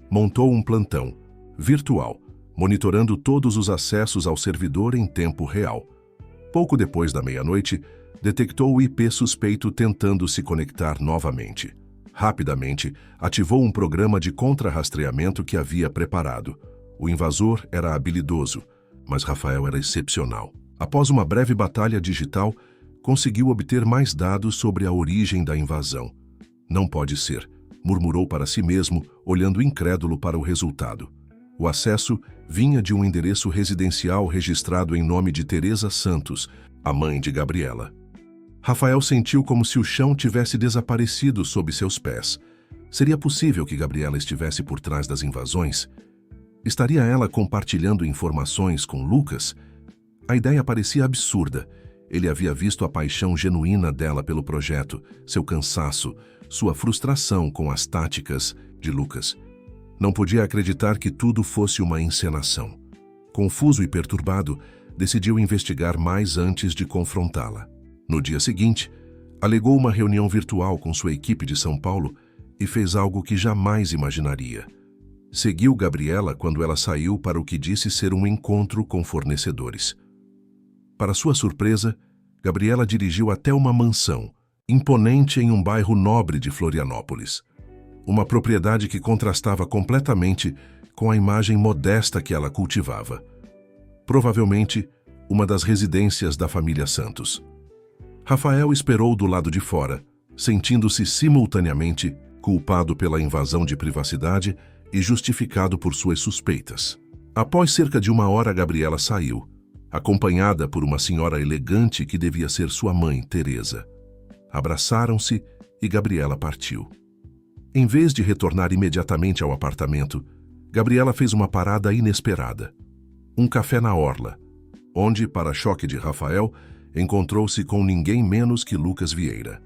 Montou um plantão, virtual, monitorando todos os acessos ao servidor em tempo real. Pouco depois da meia-noite, detectou o IP suspeito tentando se conectar novamente. Rapidamente, ativou um programa de contra-rastreamento que havia preparado. O invasor era habilidoso, mas Rafael era excepcional. Após uma breve batalha digital, conseguiu obter mais dados sobre a origem da invasão. Não pode ser, murmurou para si mesmo, olhando incrédulo para o resultado. O acesso vinha de um endereço residencial registrado em nome de Teresa Santos, a mãe de Gabriela. Rafael sentiu como se o chão tivesse desaparecido sob seus pés. Seria possível que Gabriela estivesse por trás das invasões? Estaria ela compartilhando informações com Lucas? A ideia parecia absurda. Ele havia visto a paixão genuína dela pelo projeto, seu cansaço, sua frustração com as táticas de Lucas. Não podia acreditar que tudo fosse uma encenação. Confuso e perturbado, decidiu investigar mais antes de confrontá-la. No dia seguinte, alegou uma reunião virtual com sua equipe de São Paulo e fez algo que jamais imaginaria. Seguiu Gabriela quando ela saiu para o que disse ser um encontro com fornecedores. Para sua surpresa, Gabriela dirigiu até uma mansão, imponente em um bairro nobre de Florianópolis. Uma propriedade que contrastava completamente com a imagem modesta que ela cultivava. Provavelmente, uma das residências da família Santos. Rafael esperou do lado de fora, sentindo-se simultaneamente culpado pela invasão de privacidade e justificado por suas suspeitas. Após cerca de 1 hora, Gabriela saiu, acompanhada por uma senhora elegante que devia ser sua mãe, Teresa. Abraçaram-se e Gabriela partiu. Em vez de retornar imediatamente ao apartamento, Gabriela fez uma parada inesperada. Um café na orla, onde, para choque de Rafael, encontrou-se com ninguém menos que Lucas Vieira.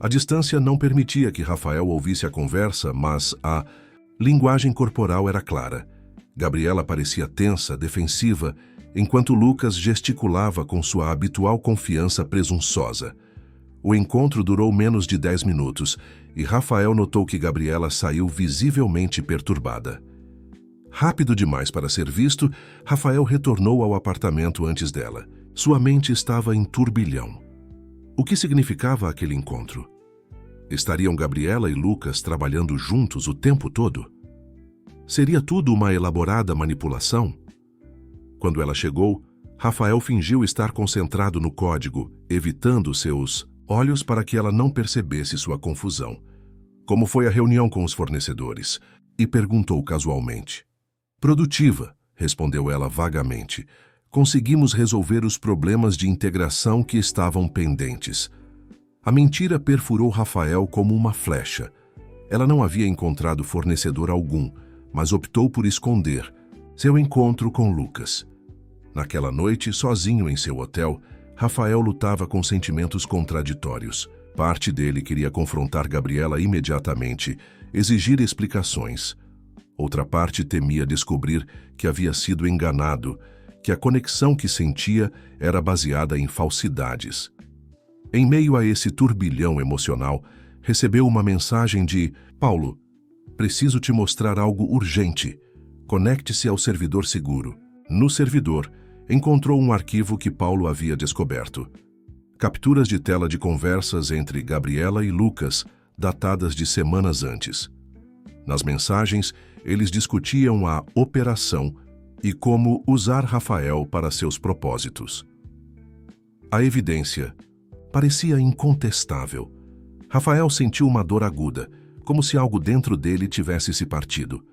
A distância não permitia que Rafael ouvisse a conversa, mas a linguagem corporal era clara. Gabriela parecia tensa, defensiva, enquanto Lucas gesticulava com sua habitual confiança presunçosa. O encontro durou menos de 10 minutos e Rafael notou que Gabriela saiu visivelmente perturbada. Rápido demais para ser visto, Rafael retornou ao apartamento antes dela. Sua mente estava em turbilhão. O que significava aquele encontro? Estariam Gabriela e Lucas trabalhando juntos o tempo todo? Seria tudo uma elaborada manipulação? Quando ela chegou, Rafael fingiu estar concentrado no código, evitando seus olhos para que ela não percebesse sua confusão. Como foi a reunião com os fornecedores? E perguntou casualmente. Produtiva, respondeu ela vagamente. Conseguimos resolver os problemas de integração que estavam pendentes. A mentira perfurou Rafael como uma flecha. Ela não havia encontrado fornecedor algum, mas optou por esconder seu encontro com Lucas. Naquela noite, sozinho em seu hotel, Rafael lutava com sentimentos contraditórios. Parte dele queria confrontar Gabriela imediatamente, exigir explicações. Outra parte temia descobrir que havia sido enganado, que a conexão que sentia era baseada em falsidades. Em meio a esse turbilhão emocional, recebeu uma mensagem de Paulo. Preciso te mostrar algo urgente. Conecte-se ao servidor seguro. No servidor, encontrou um arquivo que Paulo havia descoberto. Capturas de tela de conversas entre Gabriela e Lucas, datadas de semanas antes. Nas mensagens, eles discutiam a operação e como usar Rafael para seus propósitos. A evidência parecia incontestável. Rafael sentiu uma dor aguda, como se algo dentro dele tivesse se partido.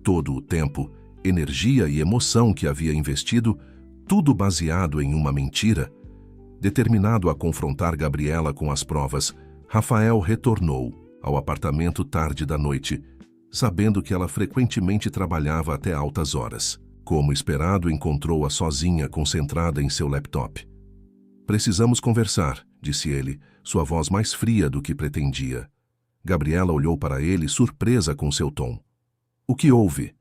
Todo o tempo, energia e emoção que havia investido, tudo baseado em uma mentira. Determinado a confrontar Gabriela com as provas, Rafael retornou ao apartamento tarde da noite, sabendo que ela frequentemente trabalhava até altas horas. Como esperado, encontrou-a sozinha, concentrada em seu laptop. Precisamos conversar, disse ele, sua voz mais fria do que pretendia. Gabriela olhou para ele, surpresa com seu tom. O que houve?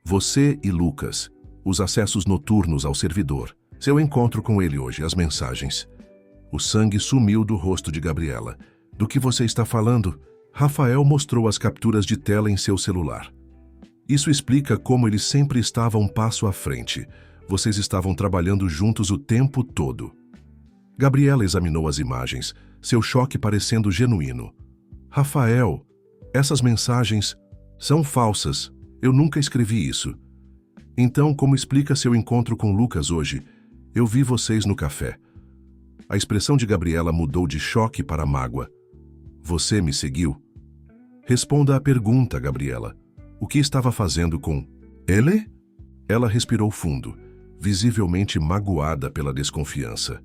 Você e Lucas, os acessos noturnos ao servidor, seu encontro com ele hoje, as mensagens. O sangue sumiu do rosto de Gabriela. Do que você está falando? Rafael mostrou as capturas de tela em seu celular. Isso explica como ele sempre estava um passo à frente. Vocês estavam trabalhando juntos o tempo todo. Gabriela examinou as imagens, seu choque parecendo genuíno. Rafael, essas mensagens são falsas. Eu nunca escrevi isso. Então, como explica seu encontro com Lucas hoje? Eu vi vocês no café. A expressão de Gabriela mudou de choque para mágoa. Você me seguiu? Responda à pergunta, Gabriela. O que estava fazendo com ele? Ela respirou fundo, visivelmente magoada pela desconfiança.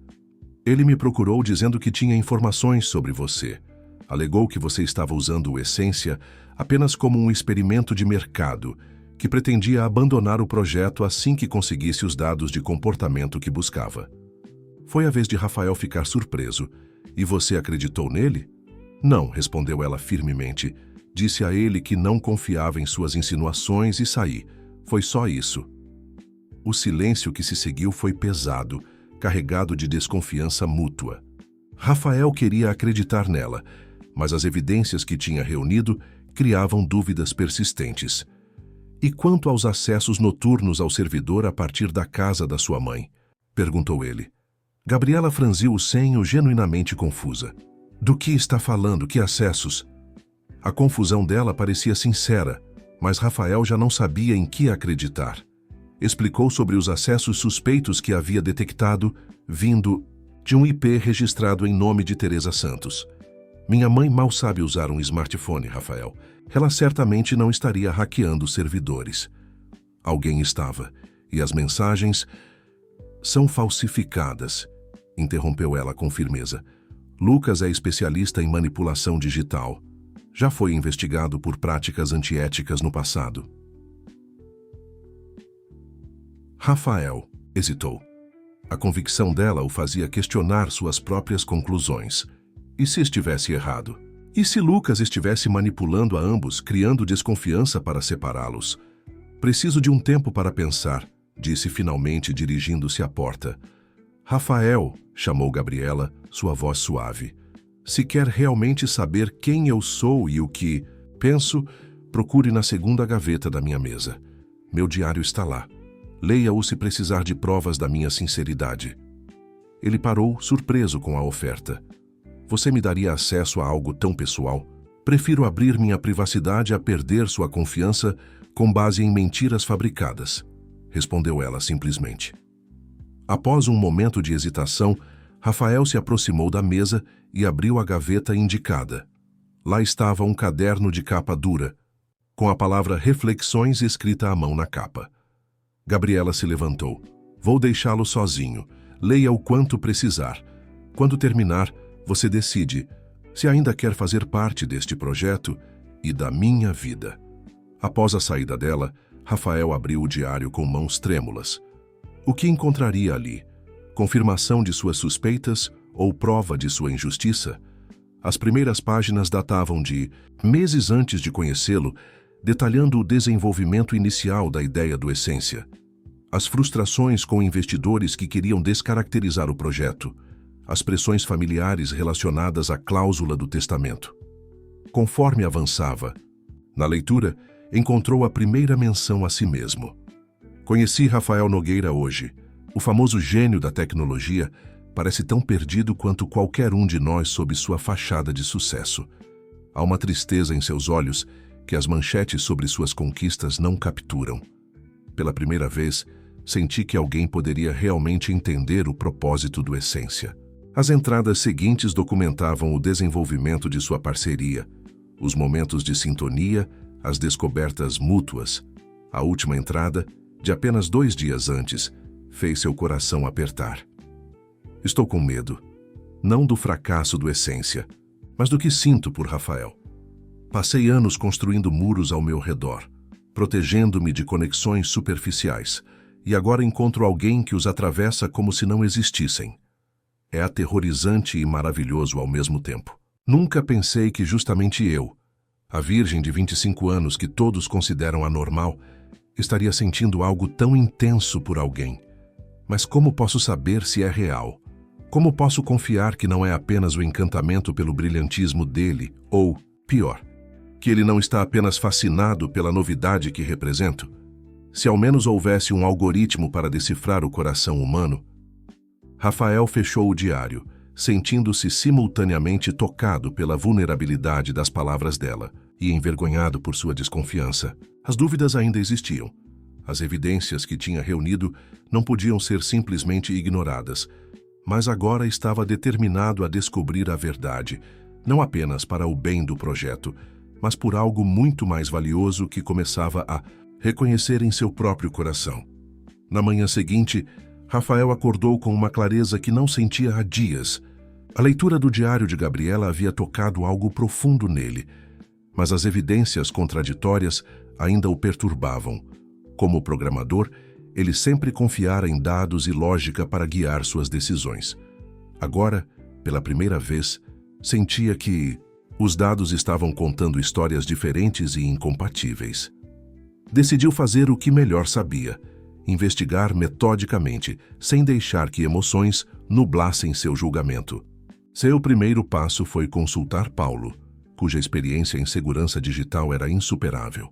Ele me procurou dizendo que tinha informações sobre você. Alegou que você estava usando o Essência apenas como um experimento de mercado, que pretendia abandonar o projeto assim que conseguisse os dados de comportamento que buscava. Foi a vez de Rafael ficar surpreso. E você acreditou nele? Não, respondeu ela firmemente. Disse a ele que não confiava em suas insinuações e saí. Foi só isso. O silêncio que se seguiu foi pesado, carregado de desconfiança mútua. Rafael queria acreditar nela, mas as evidências que tinha reunido criavam dúvidas persistentes. E quanto aos acessos noturnos ao servidor a partir da casa da sua mãe? Perguntou ele. Gabriela franziu o senho, genuinamente confusa. Do que está falando? Que acessos? A confusão dela parecia sincera, mas Rafael já não sabia em que acreditar. Explicou sobre os acessos suspeitos que havia detectado, vindo de um IP registrado em nome de Teresa Santos. Minha mãe mal sabe usar um smartphone, Rafael. Ela certamente não estaria hackeando servidores. Alguém estava, e as mensagens são falsificadas, interrompeu ela com firmeza. Lucas é especialista em manipulação digital. Já foi investigado por práticas antiéticas no passado. Rafael hesitou. A convicção dela o fazia questionar suas próprias conclusões. E se estivesse errado? E se Lucas estivesse manipulando a ambos, criando desconfiança para separá-los? Preciso de um tempo para pensar, disse finalmente dirigindo-se à porta. Rafael, chamou Gabriela, sua voz suave. Se quer realmente saber quem eu sou e o que penso, procure na segunda gaveta da minha mesa. Meu diário está lá. Leia-o se precisar de provas da minha sinceridade. Ele parou, surpreso com a oferta. Você me daria acesso a algo tão pessoal? Prefiro abrir minha privacidade a perder sua confiança com base em mentiras fabricadas, respondeu ela simplesmente. Após um momento de hesitação, Rafael se aproximou da mesa e abriu a gaveta indicada. Lá estava um caderno de capa dura, com a palavra Reflexões escrita à mão na capa. Gabriela se levantou. Vou deixá-lo sozinho. Leia o quanto precisar. Quando terminar, você decide se ainda quer fazer parte deste projeto e da minha vida. Após a saída dela, Rafael abriu o diário com mãos trêmulas. O que encontraria ali? Confirmação de suas suspeitas ou prova de sua injustiça? As primeiras páginas datavam de meses antes de conhecê-lo, detalhando o desenvolvimento inicial da ideia do Essência. As frustrações com investidores que queriam descaracterizar o projeto. As pressões familiares relacionadas à cláusula do testamento. Conforme avançava, na leitura, encontrou a primeira menção a si mesmo. Conheci Rafael Nogueira hoje. O famoso gênio da tecnologia parece tão perdido quanto qualquer um de nós sob sua fachada de sucesso. Há uma tristeza em seus olhos que as manchetes sobre suas conquistas não capturam. Pela primeira vez, senti que alguém poderia realmente entender o propósito do Essência. As entradas seguintes documentavam o desenvolvimento de sua parceria, os momentos de sintonia, as descobertas mútuas. A última entrada, de apenas 2 dias antes, fez seu coração apertar. Estou com medo, não do fracasso do Essência, mas do que sinto por Rafael. Passei anos construindo muros ao meu redor, protegendo-me de conexões superficiais, e agora encontro alguém que os atravessa como se não existissem. É aterrorizante e maravilhoso ao mesmo tempo. Nunca pensei que justamente eu, a virgem de 25 anos que todos consideram anormal, estaria sentindo algo tão intenso por alguém. Mas como posso saber se é real? Como posso confiar que não é apenas o encantamento pelo brilhantismo dele, ou, pior, que ele não está apenas fascinado pela novidade que represento? Se ao menos houvesse um algoritmo para decifrar o coração humano. Rafael fechou o diário, sentindo-se simultaneamente tocado pela vulnerabilidade das palavras dela e envergonhado por sua desconfiança. As dúvidas ainda existiam. As evidências que tinha reunido não podiam ser simplesmente ignoradas, mas agora estava determinado a descobrir a verdade, não apenas para o bem do projeto, mas por algo muito mais valioso que começava a reconhecer em seu próprio coração. Na manhã seguinte, Rafael acordou com uma clareza que não sentia há dias. A leitura do diário de Gabriela havia tocado algo profundo nele, mas as evidências contraditórias ainda o perturbavam. Como programador, ele sempre confiara em dados e lógica para guiar suas decisões. Agora, pela primeira vez, sentia que os dados estavam contando histórias diferentes e incompatíveis. Decidiu fazer o que melhor sabia: investigar metodicamente, sem deixar que emoções nublassem seu julgamento. Seu primeiro passo foi consultar Paulo, cuja experiência em segurança digital era insuperável.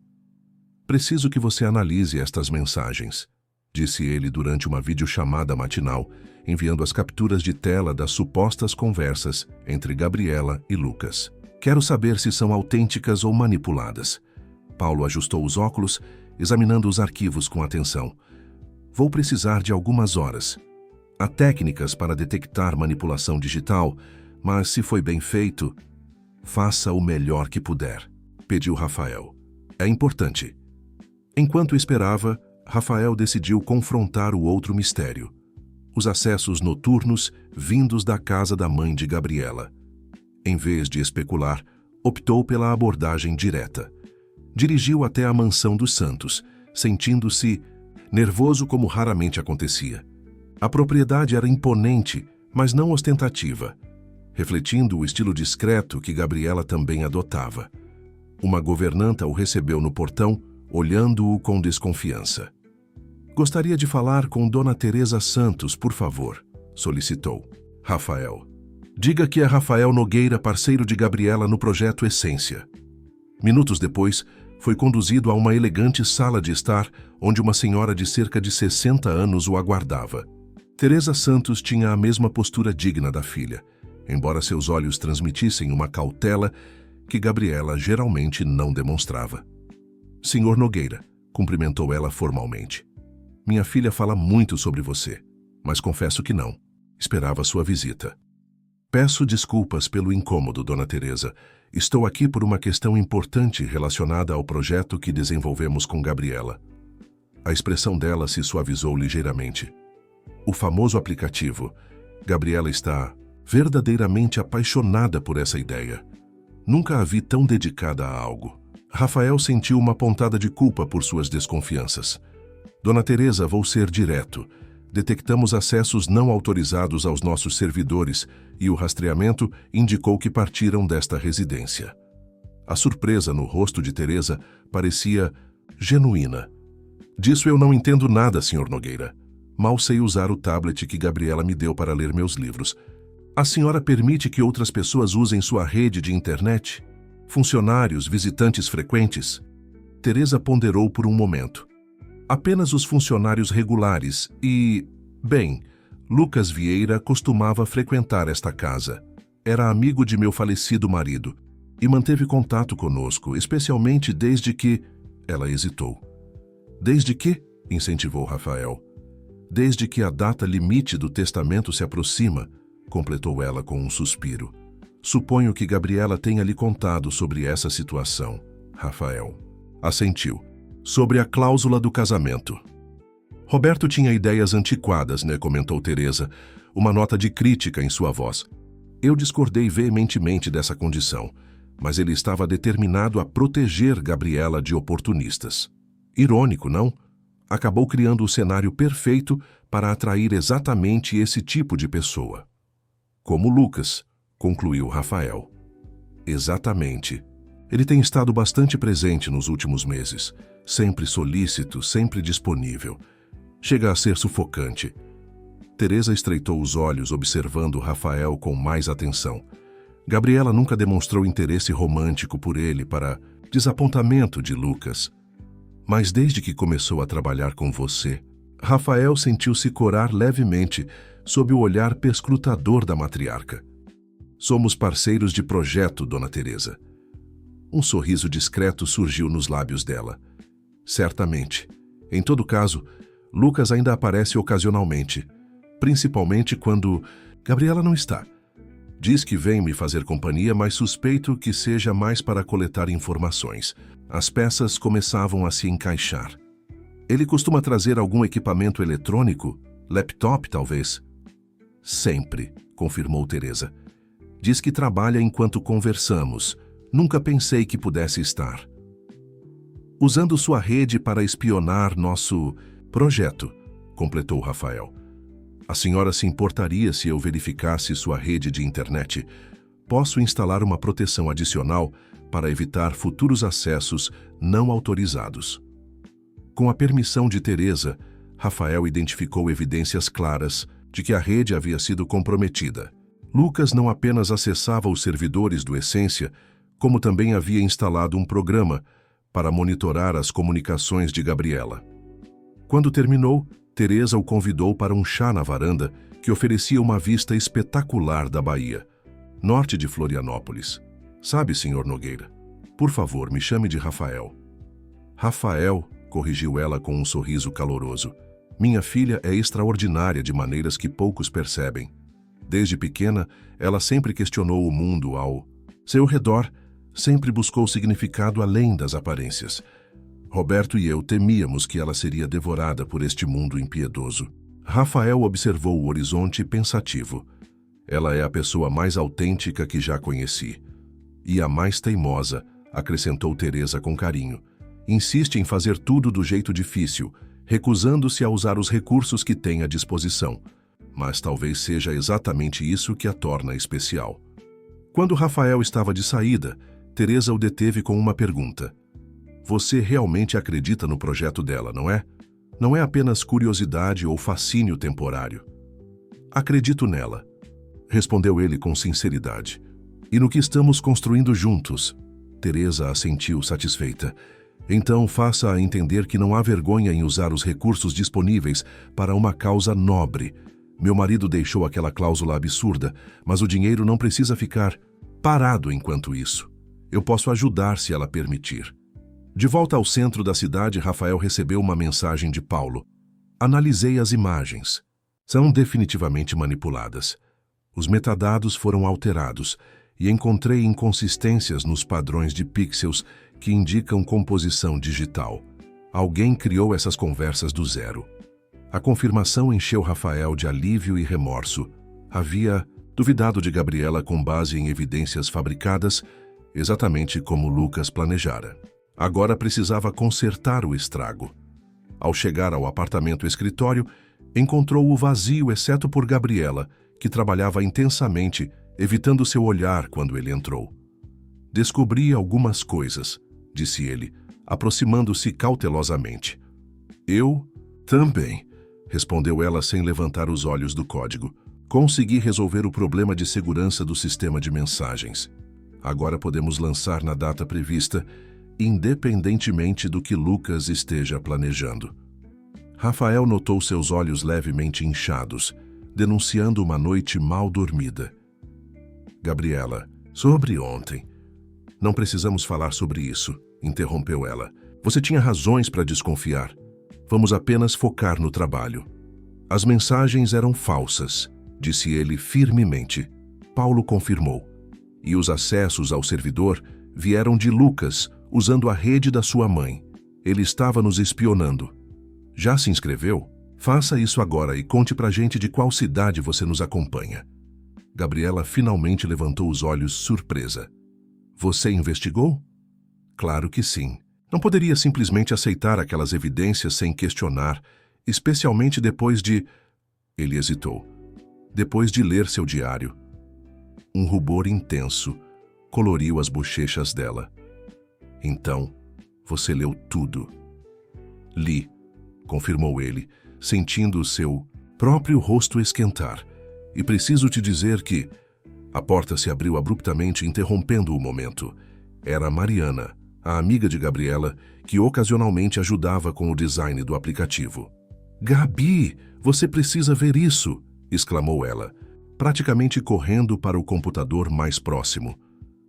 Preciso que você analise estas mensagens, disse ele durante uma videochamada matinal, enviando as capturas de tela das supostas conversas entre Gabriela e Lucas. Quero saber se são autênticas ou manipuladas. Paulo ajustou os óculos, examinando os arquivos com atenção. Vou precisar de algumas horas. Há técnicas para detectar manipulação digital, mas se foi bem feito, faça o melhor que puder, pediu Rafael. É importante. Enquanto esperava, Rafael decidiu confrontar o outro mistério: os acessos noturnos vindos da casa da mãe de Gabriela. Em vez de especular, optou pela abordagem direta. Dirigiu até a mansão dos Santos, sentindo-se nervoso como raramente acontecia. A propriedade era imponente, mas não ostentativa, refletindo o estilo discreto que Gabriela também adotava. Uma governanta o recebeu no portão, olhando-o com desconfiança. Gostaria de falar com Dona Teresa Santos, por favor, solicitou. Rafael. Diga que é Rafael Nogueira, parceiro de Gabriela no projeto Essência. Minutos depois, foi conduzido a uma elegante sala de estar, onde uma senhora de cerca de 60 anos o aguardava. Teresa Santos tinha a mesma postura digna da filha, embora seus olhos transmitissem uma cautela que Gabriela geralmente não demonstrava. Senhor Nogueira, cumprimentou ela formalmente. Minha filha fala muito sobre você, mas confesso que não. Esperava sua visita. Peço desculpas pelo incômodo, Dona Teresa. Estou aqui por uma questão importante relacionada ao projeto que desenvolvemos com Gabriela. A expressão dela se suavizou ligeiramente. O famoso aplicativo. Gabriela está verdadeiramente apaixonada por essa ideia. Nunca a vi tão dedicada a algo. Rafael sentiu uma pontada de culpa por suas desconfianças. Dona Teresa, vou ser direto. Detectamos acessos não autorizados aos nossos servidores e o rastreamento indicou que partiram desta residência. A surpresa no rosto de Teresa parecia genuína. Disso eu não entendo nada, Sr. Nogueira. Mal sei usar o tablet que Gabriela me deu para ler meus livros. A senhora permite que outras pessoas usem sua rede de internet? Funcionários, visitantes frequentes? Teresa ponderou por um momento. Apenas os funcionários regulares e, bem, Lucas Vieira costumava frequentar esta casa. Era amigo de meu falecido marido e manteve contato conosco, especialmente desde que... Ela hesitou. Desde que? Incentivou Rafael. Desde que a data limite do testamento se aproxima, completou ela com um suspiro. Suponho que Gabriela tenha lhe contado sobre essa situação. Rafael assentiu. Sobre a cláusula do casamento. Roberto tinha ideias antiquadas, né? Comentou Teresa, uma nota de crítica em sua voz. Eu discordei veementemente dessa condição, mas ele estava determinado a proteger Gabriela de oportunistas. Irônico, não? Acabou criando o cenário perfeito para atrair exatamente esse tipo de pessoa. Como Lucas, concluiu Rafael. Exatamente. Ele tem estado bastante presente nos últimos meses. Sempre solícito, sempre disponível. Chega a ser sufocante. Teresa estreitou os olhos, observando Rafael com mais atenção. Gabriela nunca demonstrou interesse romântico por ele, para desapontamento de Lucas. Mas desde que começou a trabalhar com você, Rafael sentiu-se corar levemente sob o olhar perscrutador da matriarca. Somos parceiros de projeto, Dona Teresa. Um sorriso discreto surgiu nos lábios dela. Certamente. Em todo caso, Lucas ainda aparece ocasionalmente, principalmente quando Gabriela não está. Diz que vem me fazer companhia, mas suspeito que seja mais para coletar informações. As peças começavam a se encaixar. Ele costuma trazer algum equipamento eletrônico? Laptop, talvez? Sempre, confirmou Teresa. Diz que trabalha enquanto conversamos. Nunca pensei que pudesse estar. Usando sua rede para espionar nosso projeto, completou Rafael. A senhora se importaria se eu verificasse sua rede de internet? Posso instalar uma proteção adicional para evitar futuros acessos não autorizados. Com a permissão de Teresa, Rafael identificou evidências claras de que a rede havia sido comprometida. Lucas não apenas acessava os servidores do Essência, como também havia instalado um programa para monitorar as comunicações de Gabriela. Quando terminou, Teresa o convidou para um chá na varanda que oferecia uma vista espetacular da Bahia, norte de Florianópolis. Sabe, Sr. Nogueira, por favor, me chame de Rafael. Rafael, corrigiu ela com um sorriso caloroso. Minha filha é extraordinária de maneiras que poucos percebem. Desde pequena, ela sempre questionou o mundo ao seu redor, sempre buscou significado além das aparências. Roberto e eu temíamos que ela seria devorada por este mundo impiedoso. Rafael observou o horizonte pensativo. Ela é a pessoa mais autêntica que já conheci. E a mais teimosa, acrescentou Teresa com carinho. Insiste em fazer tudo do jeito difícil, recusando-se a usar os recursos que tem à disposição. Mas talvez seja exatamente isso que a torna especial. Quando Rafael estava de saída, Teresa o deteve com uma pergunta. Você realmente acredita no projeto dela, não é? Não é apenas curiosidade ou fascínio temporário. Acredito nela, respondeu ele com sinceridade. E no que estamos construindo juntos? Teresa assentiu satisfeita. Então faça-a entender que não há vergonha em usar os recursos disponíveis para uma causa nobre. Meu marido deixou aquela cláusula absurda, mas o dinheiro não precisa ficar parado enquanto isso. Eu posso ajudar se ela permitir. De volta ao centro da cidade, Rafael recebeu uma mensagem de Paulo. Analisei as imagens. São definitivamente manipuladas. Os metadados foram alterados e encontrei inconsistências nos padrões de pixels que indicam composição digital. Alguém criou essas conversas do zero. A confirmação encheu Rafael de alívio e remorso. Havia duvidado de Gabriela com base em evidências fabricadas, exatamente como Lucas planejara. Agora precisava consertar o estrago. Ao chegar ao apartamento-escritório, encontrou-o vazio exceto por Gabriela, que trabalhava intensamente, evitando seu olhar quando ele entrou. Descobri algumas coisas, disse ele, aproximando-se cautelosamente. Eu também, respondeu ela sem levantar os olhos do código. Consegui resolver o problema de segurança do sistema de mensagens. Agora podemos lançar na data prevista, independentemente do que Lucas esteja planejando. Rafael notou seus olhos levemente inchados, denunciando uma noite mal dormida. Gabriela, sobre ontem. Não precisamos falar sobre isso, interrompeu ela. Você tinha razões para desconfiar. Vamos apenas focar no trabalho. As mensagens eram falsas, disse ele firmemente. Paulo confirmou. E os acessos ao servidor vieram de Lucas, usando a rede da sua mãe. Ele estava nos espionando. Já se inscreveu? Faça isso agora e conte pra gente de qual cidade você nos acompanha. Gabriela finalmente levantou os olhos surpresa. Você investigou? Claro que sim. Não poderia simplesmente aceitar aquelas evidências sem questionar, especialmente depois de... Ele hesitou. Depois de ler seu diário. Um rubor intenso coloriu as bochechas dela. Então, você leu tudo. Li, confirmou ele, sentindo o seu próprio rosto esquentar. E preciso te dizer que... A porta se abriu abruptamente, interrompendo o momento. Era Mariana, a amiga de Gabriela, que ocasionalmente ajudava com o design do aplicativo. Gabi, você precisa ver isso! Exclamou ela, praticamente correndo para o computador mais próximo.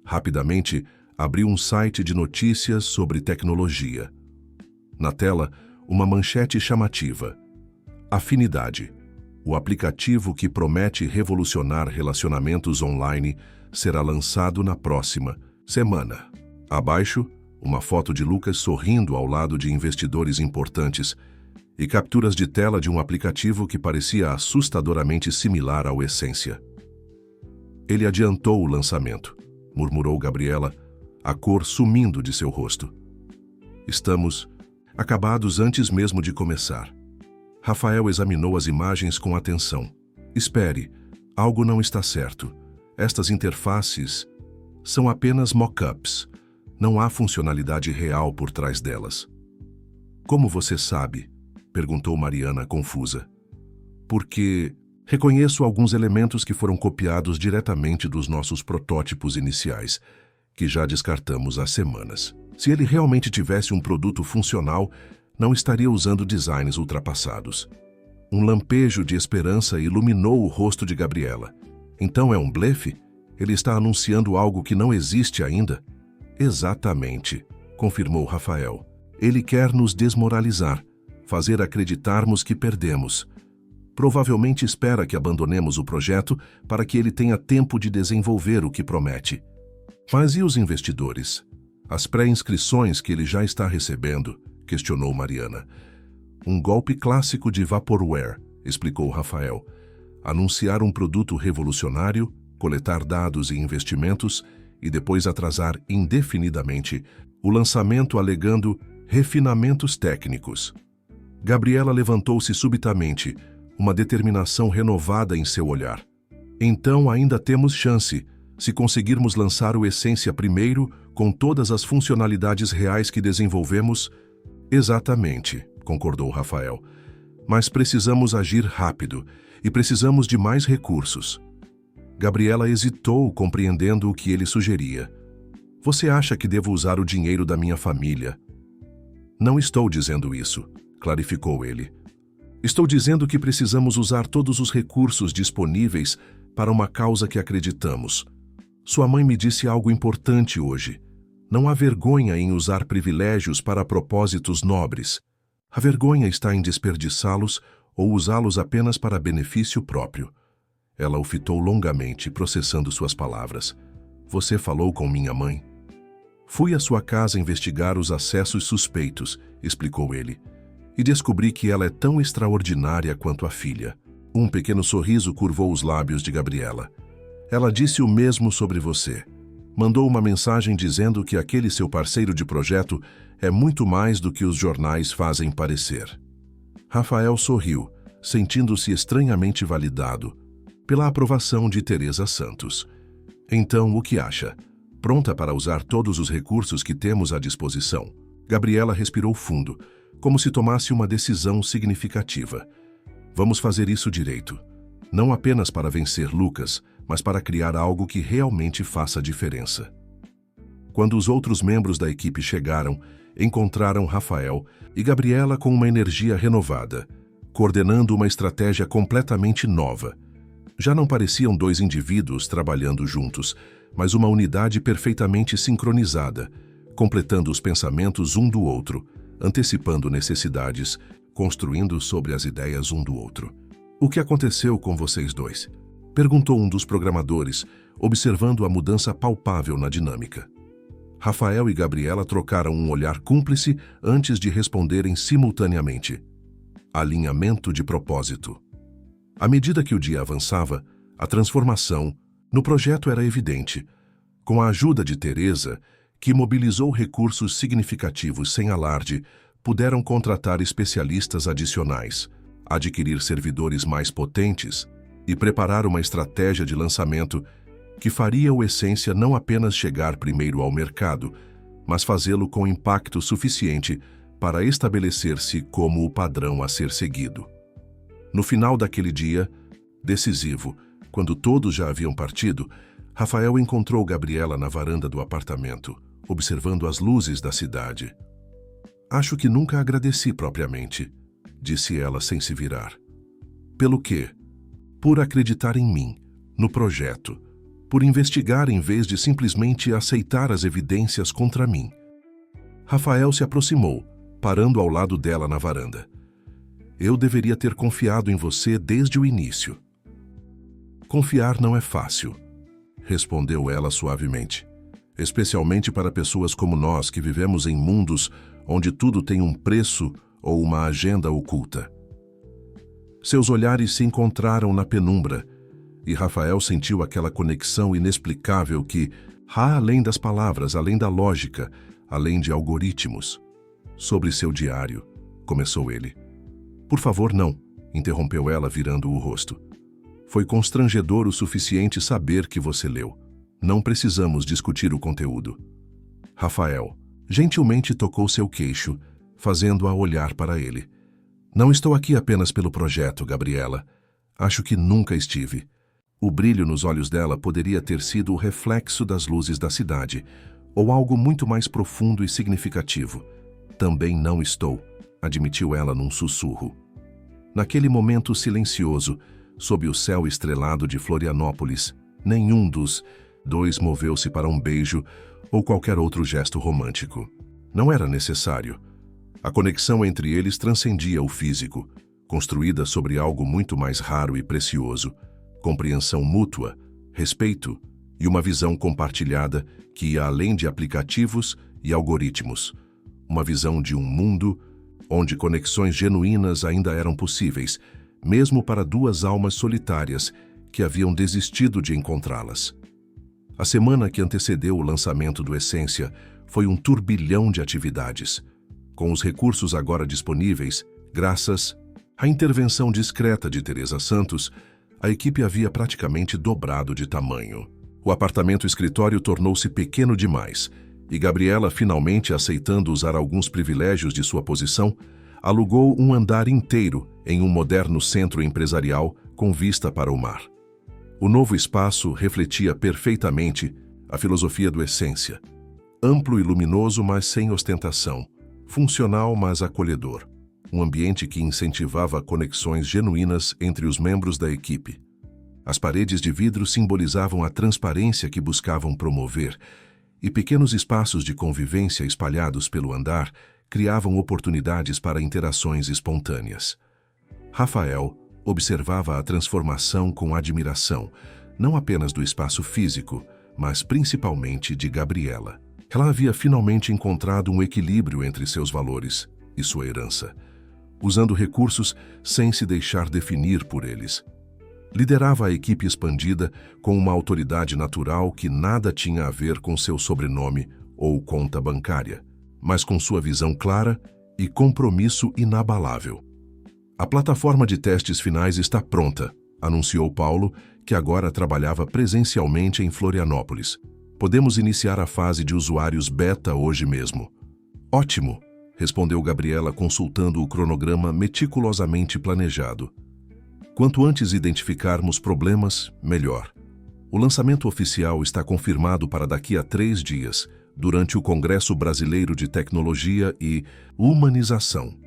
Rapidamente, abriu um site de notícias sobre tecnologia. Na tela, uma manchete chamativa. Afinidade. O aplicativo que promete revolucionar relacionamentos online será lançado na próxima semana. Abaixo, uma foto de Lucas sorrindo ao lado de investidores importantes e capturas de tela de um aplicativo que parecia assustadoramente similar ao Essência. Ele adiantou o lançamento, murmurou Gabriela, a cor sumindo de seu rosto. Estamos acabados antes mesmo de começar. Rafael examinou as imagens com atenção. Espere, algo não está certo. Estas interfaces são apenas mock-ups. Não há funcionalidade real por trás delas. Como você sabe? Perguntou Mariana, confusa. Porque reconheço alguns elementos que foram copiados diretamente dos nossos protótipos iniciais, que já descartamos há semanas. Se ele realmente tivesse um produto funcional, não estaria usando designs ultrapassados. Um lampejo de esperança iluminou o rosto de Gabriela. Então é um blefe? Ele está anunciando algo que não existe ainda? Exatamente, confirmou Rafael. Ele quer nos desmoralizar, fazer acreditarmos que perdemos. Provavelmente espera que abandonemos o projeto para que ele tenha tempo de desenvolver o que promete. Mas e os investidores? As pré-inscrições que ele já está recebendo? Questionou Mariana. Um golpe clássico de Vaporware, explicou Rafael. Anunciar um produto revolucionário, coletar dados e investimentos e depois atrasar indefinidamente o lançamento alegando refinamentos técnicos. Gabriela levantou-se subitamente, uma determinação renovada em seu olhar. Então ainda temos chance, se conseguirmos lançar o Essência primeiro, com todas as funcionalidades reais que desenvolvemos. Exatamente, concordou Rafael. Mas precisamos agir rápido e precisamos de mais recursos. Gabriela hesitou, compreendendo o que ele sugeria. Você acha que devo usar o dinheiro da minha família? Não estou dizendo isso, clarificou ele. Estou dizendo que precisamos usar todos os recursos disponíveis para uma causa que acreditamos. Sua mãe me disse algo importante hoje. Não há vergonha em usar privilégios para propósitos nobres. A vergonha está em desperdiçá-los ou usá-los apenas para benefício próprio. Ela o fitou longamente, processando suas palavras. Você falou com minha mãe? Fui à sua casa investigar os acessos suspeitos, explicou ele, e descobri que ela é tão extraordinária quanto a filha. Um pequeno sorriso curvou os lábios de Gabriela. Ela disse o mesmo sobre você. Mandou uma mensagem dizendo que aquele seu parceiro de projeto é muito mais do que os jornais fazem parecer. Rafael sorriu, sentindo-se estranhamente validado pela aprovação de Teresa Santos. Então, o que acha? Pronta para usar todos os recursos que temos à disposição? Gabriela respirou fundo, como se tomasse uma decisão significativa. Vamos fazer isso direito. Não apenas para vencer Lucas, mas para criar algo que realmente faça diferença. Quando os outros membros da equipe chegaram, encontraram Rafael e Gabriela com uma energia renovada, coordenando uma estratégia completamente nova. Já não pareciam dois indivíduos trabalhando juntos, mas uma unidade perfeitamente sincronizada, completando os pensamentos um do outro, antecipando necessidades, construindo sobre as ideias um do outro. O que aconteceu com vocês dois? Perguntou um dos programadores, observando a mudança palpável na dinâmica. Rafael e Gabriela trocaram um olhar cúmplice antes de responderem simultaneamente. Alinhamento de propósito. À medida que o dia avançava, a transformação no projeto era evidente. Com a ajuda de Teresa, que mobilizou recursos significativos sem alarde, puderam contratar especialistas adicionais, adquirir servidores mais potentes e preparar uma estratégia de lançamento que faria o Essência não apenas chegar primeiro ao mercado, mas fazê-lo com impacto suficiente para estabelecer-se como o padrão a ser seguido. No final daquele dia, decisivo, quando todos já haviam partido, Rafael encontrou Gabriela na varanda do apartamento, observando as luzes da cidade. Acho que nunca agradeci propriamente, disse ela sem se virar. Pelo quê? Por acreditar em mim, no projeto, por investigar em vez de simplesmente aceitar as evidências contra mim. Rafael se aproximou, parando ao lado dela na varanda. Eu deveria ter confiado em você desde o início. Confiar não é fácil, respondeu ela suavemente, especialmente para pessoas como nós que vivemos em mundos onde tudo tem um preço ou uma agenda oculta. Seus olhares se encontraram na penumbra e Rafael sentiu aquela conexão inexplicável que há além das palavras, além da lógica, além de algoritmos. Sobre seu diário, começou ele. Por favor, não, interrompeu ela virando o rosto. Foi constrangedor o suficiente saber que você leu. Não precisamos discutir o conteúdo. Rafael gentilmente tocou seu queixo, fazendo-a olhar para ele. Não estou aqui apenas pelo projeto, Gabriela. Acho que nunca estive. O brilho nos olhos dela poderia ter sido o reflexo das luzes da cidade, ou algo muito mais profundo e significativo. Também não estou, admitiu ela num sussurro. Naquele momento silencioso, sob o céu estrelado de Florianópolis, nenhum dos dois moveu-se para um beijo ou qualquer outro gesto romântico. Não era necessário. A conexão entre eles transcendia o físico, construída sobre algo muito mais raro e precioso: compreensão mútua, respeito e uma visão compartilhada que ia além de aplicativos e algoritmos. Uma visão de um mundo onde conexões genuínas ainda eram possíveis, mesmo para duas almas solitárias que haviam desistido de encontrá-las. A semana que antecedeu o lançamento do Essência foi um turbilhão de atividades. Com os recursos agora disponíveis, graças à intervenção discreta de Teresa Santos, a equipe havia praticamente dobrado de tamanho. O apartamento-escritório tornou-se pequeno demais, e Gabriela, finalmente aceitando usar alguns privilégios de sua posição, alugou um andar inteiro em um moderno centro empresarial com vista para o mar. O novo espaço refletia perfeitamente a filosofia do Essência: amplo e luminoso, mas sem ostentação, funcional, mas acolhedor. Um ambiente que incentivava conexões genuínas entre os membros da equipe. As paredes de vidro simbolizavam a transparência que buscavam promover, e pequenos espaços de convivência espalhados pelo andar criavam oportunidades para interações espontâneas. Rafael observava a transformação com admiração, não apenas do espaço físico, mas principalmente de Gabriela. Ela havia finalmente encontrado um equilíbrio entre seus valores e sua herança, usando recursos sem se deixar definir por eles. Liderava a equipe expandida com uma autoridade natural que nada tinha a ver com seu sobrenome ou conta bancária, mas com sua visão clara e compromisso inabalável. A plataforma de testes finais está pronta, anunciou Paulo, que agora trabalhava presencialmente em Florianópolis. Podemos iniciar a fase de usuários beta hoje mesmo. Ótimo, respondeu Gabriela consultando o cronograma meticulosamente planejado. Quanto antes identificarmos problemas, melhor. O lançamento oficial está confirmado para daqui a 3 dias, durante o Congresso Brasileiro de Tecnologia e Humanização.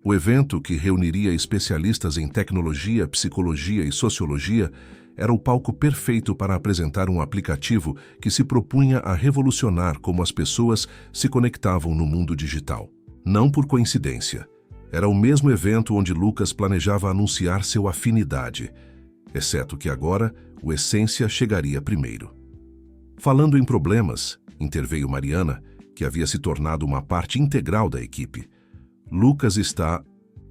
O evento, que reuniria especialistas em tecnologia, psicologia e sociologia, era o palco perfeito para apresentar um aplicativo que se propunha a revolucionar como as pessoas se conectavam no mundo digital. Não por coincidência. Era o mesmo evento onde Lucas planejava anunciar seu Afinidade, exceto que agora o Essência chegaria primeiro. Falando em problemas, interveio Mariana, que havia se tornado uma parte integral da equipe. Lucas está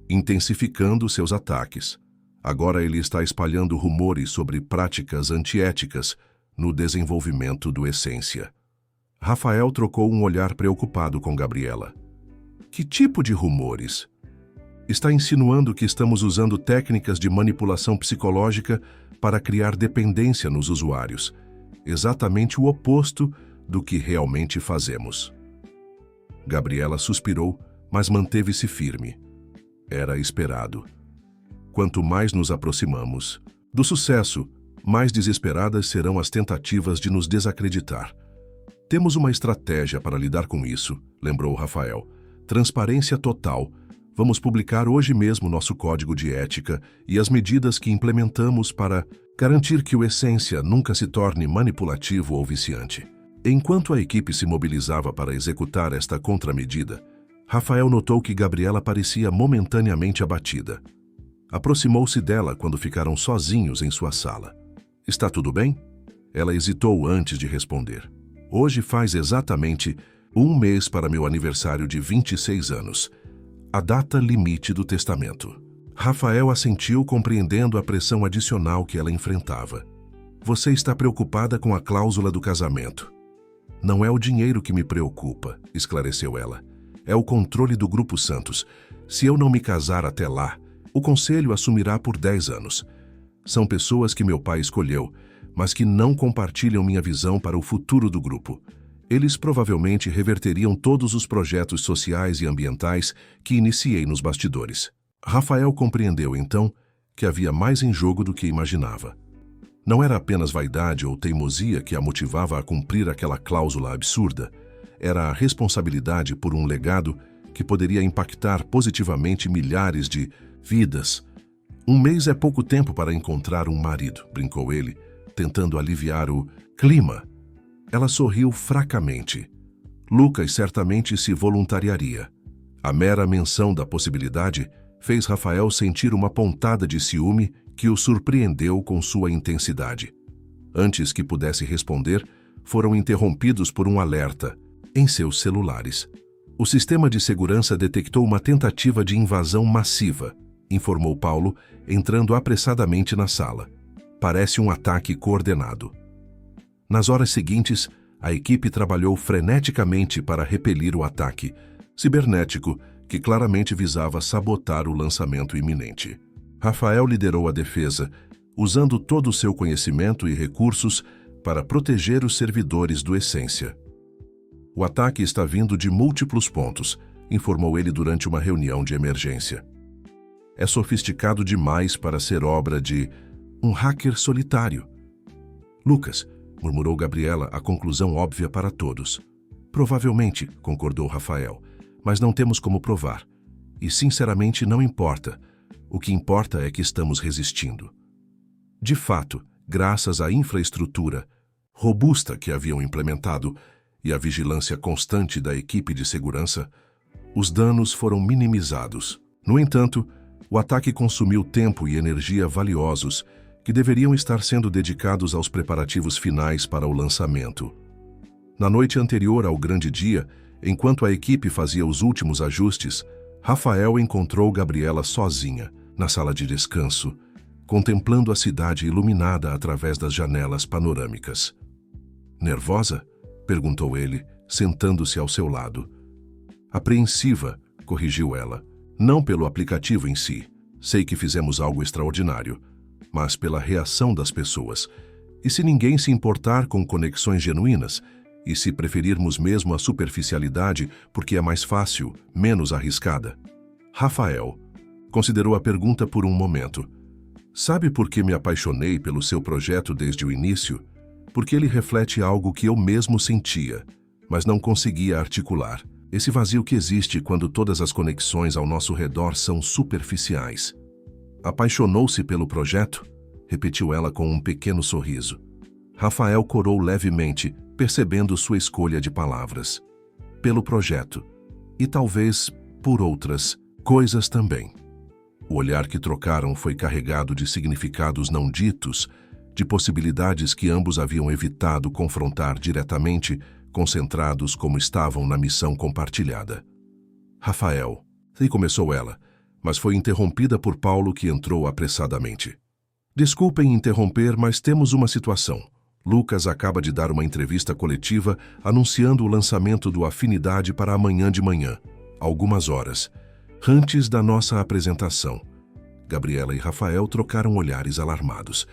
intensificando seus ataques. Agora ele está espalhando rumores sobre práticas antiéticas no desenvolvimento do Essência. Rafael trocou um olhar preocupado com Gabriela. Que tipo de rumores? Está insinuando que estamos usando técnicas de manipulação psicológica para criar dependência nos usuários. Exatamente o oposto do que realmente fazemos. Gabriela suspirou, mas manteve-se firme. Era esperado. Quanto mais nos aproximamos do sucesso, mais desesperadas serão as tentativas de nos desacreditar. Temos uma estratégia para lidar com isso, lembrou Rafael. Transparência total. Vamos publicar hoje mesmo nosso código de ética e as medidas que implementamos para garantir que o Essência nunca se torne manipulativo ou viciante. Enquanto a equipe se mobilizava para executar esta contramedida, Rafael notou que Gabriela parecia momentaneamente abatida. Aproximou-se dela quando ficaram sozinhos em sua sala. Está tudo bem? Ela hesitou antes de responder. Hoje faz exatamente 1 mês para meu aniversário de 26 anos. A data limite do testamento. Rafael assentiu, compreendendo a pressão adicional que ela enfrentava. Você está preocupada com a cláusula do casamento. Não é o dinheiro que me preocupa, esclareceu ela. É o controle do Grupo Santos. Se eu não me casar até lá, o conselho assumirá por 10 anos. São pessoas que meu pai escolheu, mas que não compartilham minha visão para o futuro do grupo. Eles provavelmente reverteriam todos os projetos sociais e ambientais que iniciei nos bastidores. Rafael compreendeu, então, que havia mais em jogo do que imaginava. Não era apenas vaidade ou teimosia que a motivava a cumprir aquela cláusula absurda. Era a responsabilidade por um legado que poderia impactar positivamente milhares de vidas. 1 mês é pouco tempo para encontrar um marido, brincou ele, tentando aliviar o clima. Ela sorriu fracamente. Lucas certamente se voluntariaria. A mera menção da possibilidade fez Rafael sentir uma pontada de ciúme que o surpreendeu com sua intensidade. Antes que pudesse responder, foram interrompidos por um alerta em seus celulares. O sistema de segurança detectou uma tentativa de invasão massiva, informou Paulo, entrando apressadamente na sala. Parece um ataque coordenado. Nas horas seguintes, a equipe trabalhou freneticamente para repelir o ataque cibernético que claramente visava sabotar o lançamento iminente. Rafael liderou a defesa, usando todo o seu conhecimento e recursos para proteger os servidores do Essência. O ataque está vindo de múltiplos pontos, informou ele durante uma reunião de emergência. É sofisticado demais para ser obra de um hacker solitário. Lucas, murmurou Gabriela, a conclusão óbvia para todos. Provavelmente, concordou Rafael, mas não temos como provar. E sinceramente não importa. O que importa é que estamos resistindo. De fato, graças à infraestrutura robusta que haviam implementado e à vigilância constante da equipe de segurança, os danos foram minimizados. No entanto, o ataque consumiu tempo e energia valiosos que deveriam estar sendo dedicados aos preparativos finais para o lançamento. Na noite anterior ao grande dia, enquanto a equipe fazia os últimos ajustes, Rafael encontrou Gabriela sozinha, na sala de descanso, contemplando a cidade iluminada através das janelas panorâmicas. Nervosa? Perguntou ele, sentando-se ao seu lado. Apreensiva, corrigiu ela. Não pelo aplicativo em si. Sei que fizemos algo extraordinário, mas pela reação das pessoas. E se ninguém se importar com conexões genuínas, e se preferirmos mesmo a superficialidade porque é mais fácil, menos arriscada? Rafael considerou a pergunta por um momento. Sabe por que me apaixonei pelo seu projeto desde o início? Porque ele reflete algo que eu mesmo sentia, mas não conseguia articular. Esse vazio que existe quando todas as conexões ao nosso redor são superficiais. Apaixonou-se pelo projeto? Repetiu ela com um pequeno sorriso. Rafael corou levemente, percebendo sua escolha de palavras. Pelo projeto. E talvez por outras coisas também. O olhar que trocaram foi carregado de significados não ditos, de possibilidades que ambos haviam evitado confrontar diretamente, concentrados como estavam na missão compartilhada. Rafael, e começou ela, mas foi interrompida por Paulo, que entrou apressadamente. Desculpem interromper, mas temos uma situação. Lucas acaba de dar uma entrevista coletiva anunciando o lançamento do Afinidade para amanhã de manhã, algumas horas, antes da nossa apresentação. Gabriela e Rafael trocaram olhares alarmados.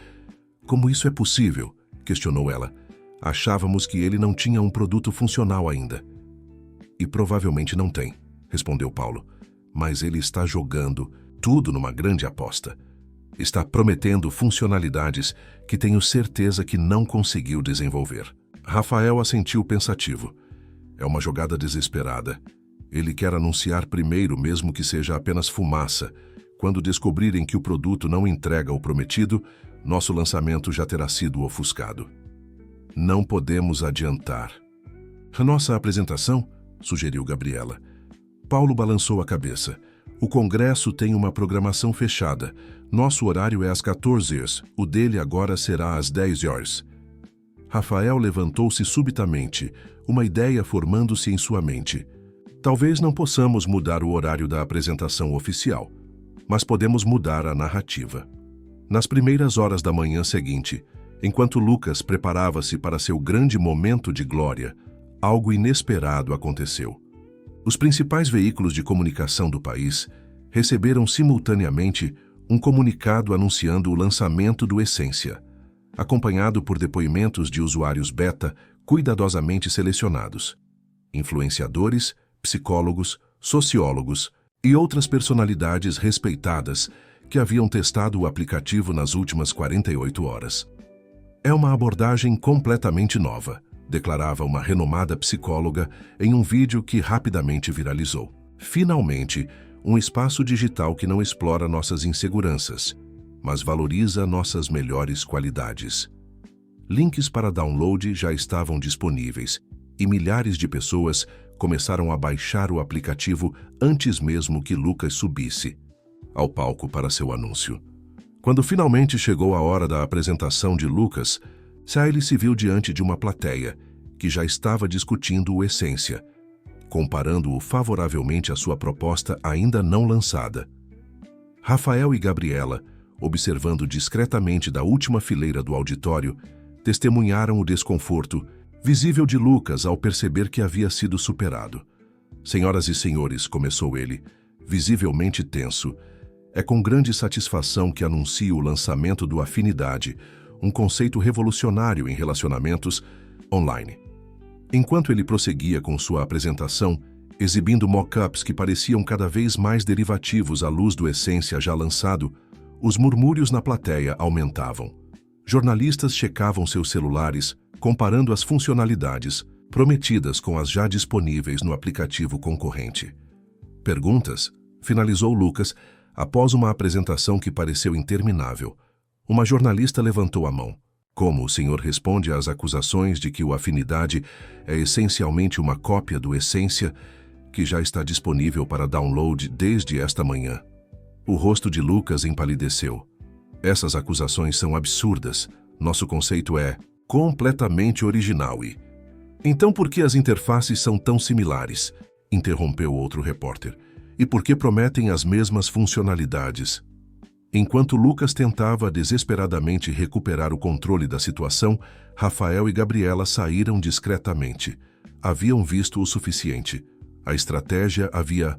Como isso é possível? Questionou ela. Achávamos que ele não tinha um produto funcional ainda. E provavelmente não tem, respondeu Paulo. Mas ele está jogando tudo numa grande aposta. Está prometendo funcionalidades que tenho certeza que não conseguiu desenvolver. Rafael assentiu pensativo. É uma jogada desesperada. Ele quer anunciar primeiro, mesmo que seja apenas fumaça. Quando descobrirem que o produto não entrega o prometido, nosso lançamento já terá sido ofuscado. Não podemos adiantar. A nossa apresentação? Sugeriu Gabriela. Paulo balançou a cabeça. O congresso tem uma programação fechada. Nosso horário é às 14 horas. O dele agora será às 10 horas. Rafael levantou-se subitamente, uma ideia formando-se em sua mente. Talvez não possamos mudar o horário da apresentação oficial, mas podemos mudar a narrativa. Nas primeiras horas da manhã seguinte, enquanto Lucas preparava-se para seu grande momento de glória, algo inesperado aconteceu. Os principais veículos de comunicação do país receberam simultaneamente um comunicado anunciando o lançamento do Essência, acompanhado por depoimentos de usuários beta cuidadosamente selecionados, influenciadores, psicólogos, sociólogos e outras personalidades respeitadas que haviam testado o aplicativo nas últimas 48 horas. É uma abordagem completamente nova, declarava uma renomada psicóloga em um vídeo que rapidamente viralizou. Finalmente, um espaço digital que não explora nossas inseguranças, mas valoriza nossas melhores qualidades. Links para download já estavam disponíveis e milhares de pessoas começaram a baixar o aplicativo antes mesmo que Lucas subisse ao palco para seu anúncio. Quando finalmente chegou a hora da apresentação de Lucas, Saile se viu diante de uma plateia que já estava discutindo o Essência, comparando-o favoravelmente à sua proposta ainda não lançada. Rafael e Gabriela, observando discretamente da última fileira do auditório, testemunharam o desconforto visível de Lucas ao perceber que havia sido superado. Senhoras e senhores, começou ele, visivelmente tenso, é com grande satisfação que anuncio o lançamento do Afinidade, um conceito revolucionário em relacionamentos online. Enquanto ele prosseguia com sua apresentação, exibindo mock-ups que pareciam cada vez mais derivativos à luz do Essência já lançado, os murmúrios na plateia aumentavam. Jornalistas checavam seus celulares, comparando as funcionalidades prometidas com as já disponíveis no aplicativo concorrente. Perguntas? Finalizou Lucas, após uma apresentação que pareceu interminável. Uma jornalista levantou a mão. Como o senhor responde às acusações de que o Afinidade é essencialmente uma cópia do Essência, que já está disponível para download desde esta manhã? O rosto de Lucas empalideceu. Essas acusações são absurdas. Nosso conceito é completamente original e... Então por que as interfaces são tão similares? Interrompeu outro repórter. E por que prometem as mesmas funcionalidades? Enquanto Lucas tentava desesperadamente recuperar o controle da situação, Rafael e Gabriela saíram discretamente. Haviam visto o suficiente. A estratégia havia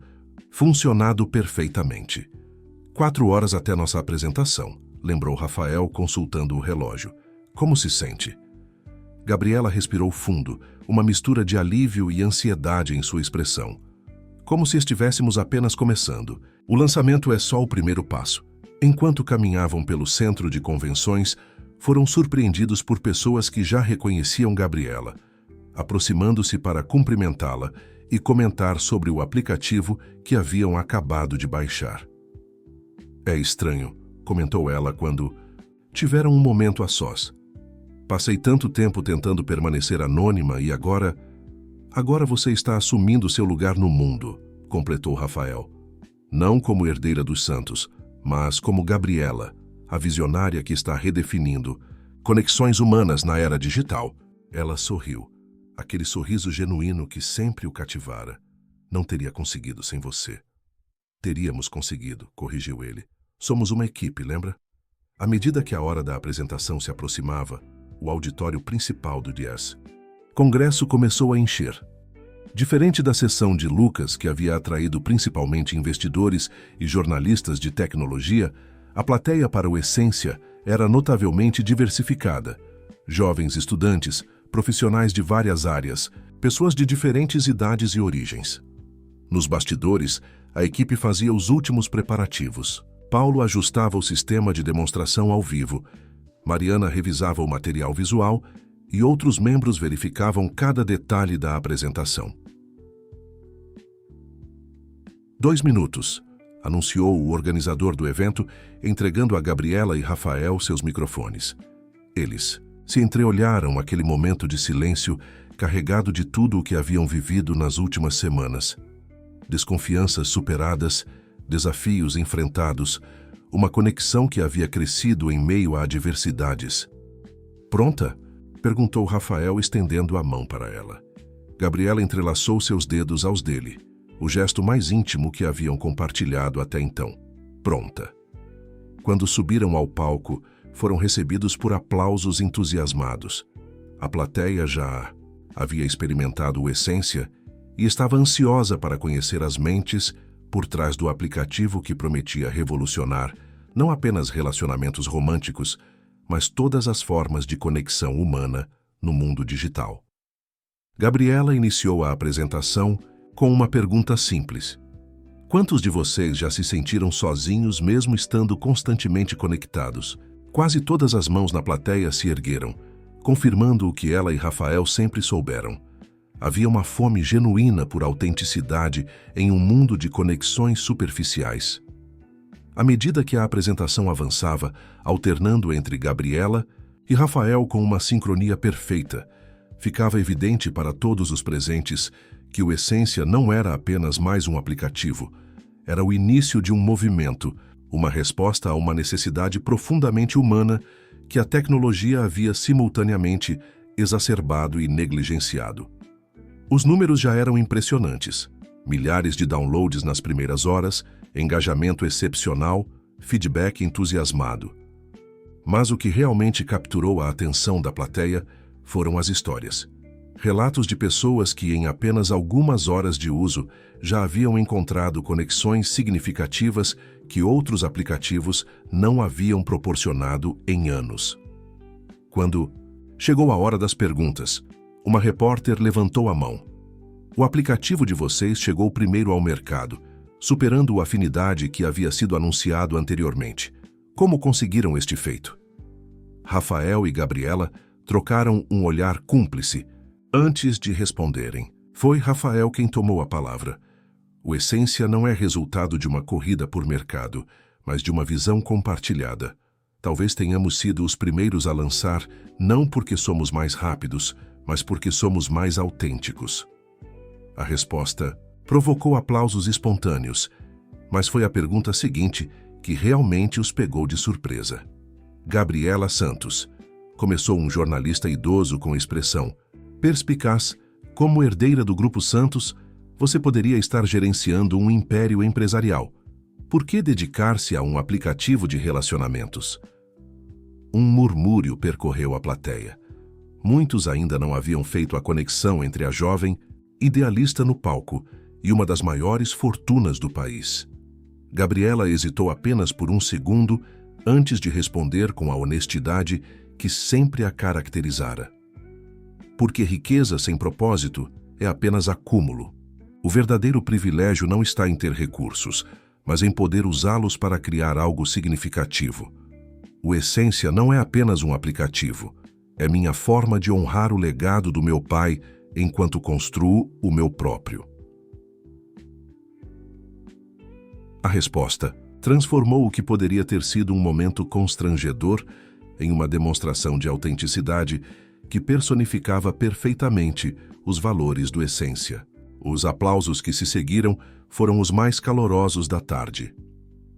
funcionado perfeitamente. 4 horas até nossa apresentação, lembrou Rafael, consultando o relógio. Como se sente? Gabriela respirou fundo, uma mistura de alívio e ansiedade em sua expressão. Como se estivéssemos apenas começando. O lançamento é só o primeiro passo. Enquanto caminhavam pelo centro de convenções, foram surpreendidos por pessoas que já reconheciam Gabriela, aproximando-se para cumprimentá-la e comentar sobre o aplicativo que haviam acabado de baixar. É estranho, comentou ela quando tiveram um momento a sós. Passei tanto tempo tentando permanecer anônima e agora você está assumindo seu lugar no mundo, completou Rafael. Não como herdeira dos santos, mas como Gabriela, a visionária que está redefinindo conexões humanas na era digital. Ela sorriu, aquele sorriso genuíno que sempre o cativara. Não teria conseguido sem você. Teríamos conseguido, corrigiu ele. Somos uma equipe, lembra? À medida que a hora da apresentação se aproximava, o auditório principal do Dias Congresso começou a encher. Diferente da sessão de Lucas, que havia atraído principalmente investidores e jornalistas de tecnologia, a plateia para o Essência era notavelmente diversificada. Jovens estudantes, profissionais de várias áreas, pessoas de diferentes idades e origens. Nos bastidores, a equipe fazia os últimos preparativos. Paulo ajustava o sistema de demonstração ao vivo, Mariana revisava o material visual e outros membros verificavam cada detalhe da apresentação. 2 minutos, anunciou o organizador do evento, entregando a Gabriela e Rafael seus microfones. Eles se entreolharam aquele momento de silêncio carregado de tudo o que haviam vivido nas últimas semanas. Desconfianças superadas, desafios enfrentados, uma conexão que havia crescido em meio a adversidades. Pronta? Perguntou Rafael, estendendo a mão para ela. Gabriela entrelaçou seus dedos aos dele, o gesto mais íntimo que haviam compartilhado até então. Pronta. Quando subiram ao palco, foram recebidos por aplausos entusiasmados. A plateia já havia experimentado o Essência e estava ansiosa para conhecer as mentes por trás do aplicativo que prometia revolucionar não apenas relacionamentos românticos, mas todas as formas de conexão humana no mundo digital. Gabriela iniciou a apresentação com uma pergunta simples. Quantos de vocês já se sentiram sozinhos mesmo estando constantemente conectados? Quase todas as mãos na plateia se ergueram, confirmando o que ela e Rafael sempre souberam. Havia uma fome genuína por autenticidade em um mundo de conexões superficiais. À medida que a apresentação avançava, alternando entre Gabriela e Rafael com uma sincronia perfeita, ficava evidente para todos os presentes que o Essência não era apenas mais um aplicativo, era o início de um movimento, uma resposta a uma necessidade profundamente humana que a tecnologia havia simultaneamente exacerbado e negligenciado. Os números já eram impressionantes. Milhares de downloads nas primeiras horas, engajamento excepcional, feedback entusiasmado. Mas o que realmente capturou a atenção da plateia foram as histórias. Relatos de pessoas que, em apenas algumas horas de uso, já haviam encontrado conexões significativas que outros aplicativos não haviam proporcionado em anos. Quando chegou a hora das perguntas, uma repórter levantou a mão. O aplicativo de vocês chegou primeiro ao mercado, superando a afinidade que havia sido anunciado anteriormente. Como conseguiram este feito? Rafael e Gabriela trocaram um olhar cúmplice. Antes de responderem, foi Rafael quem tomou a palavra. O Essência não é resultado de uma corrida por mercado, mas de uma visão compartilhada. Talvez tenhamos sido os primeiros a lançar, não porque somos mais rápidos, mas porque somos mais autênticos. A resposta provocou aplausos espontâneos, mas foi a pergunta seguinte que realmente os pegou de surpresa. Gabriela Santos. Começou um jornalista idoso com expressão perspicaz. Como herdeira do Grupo Santos, você poderia estar gerenciando um império empresarial. Por que dedicar-se a um aplicativo de relacionamentos? Um murmúrio percorreu a plateia. Muitos ainda não haviam feito a conexão entre a jovem, idealista no palco, e uma das maiores fortunas do país. Gabriela hesitou apenas por um segundo antes de responder com a honestidade que sempre a caracterizara. Porque riqueza sem propósito é apenas acúmulo. O verdadeiro privilégio não está em ter recursos, mas em poder usá-los para criar algo significativo. O Essência não é apenas um aplicativo. É minha forma de honrar o legado do meu pai enquanto construo o meu próprio. A resposta transformou o que poderia ter sido um momento constrangedor em uma demonstração de autenticidade que personificava perfeitamente os valores do Essência. Os aplausos que se seguiram foram os mais calorosos da tarde.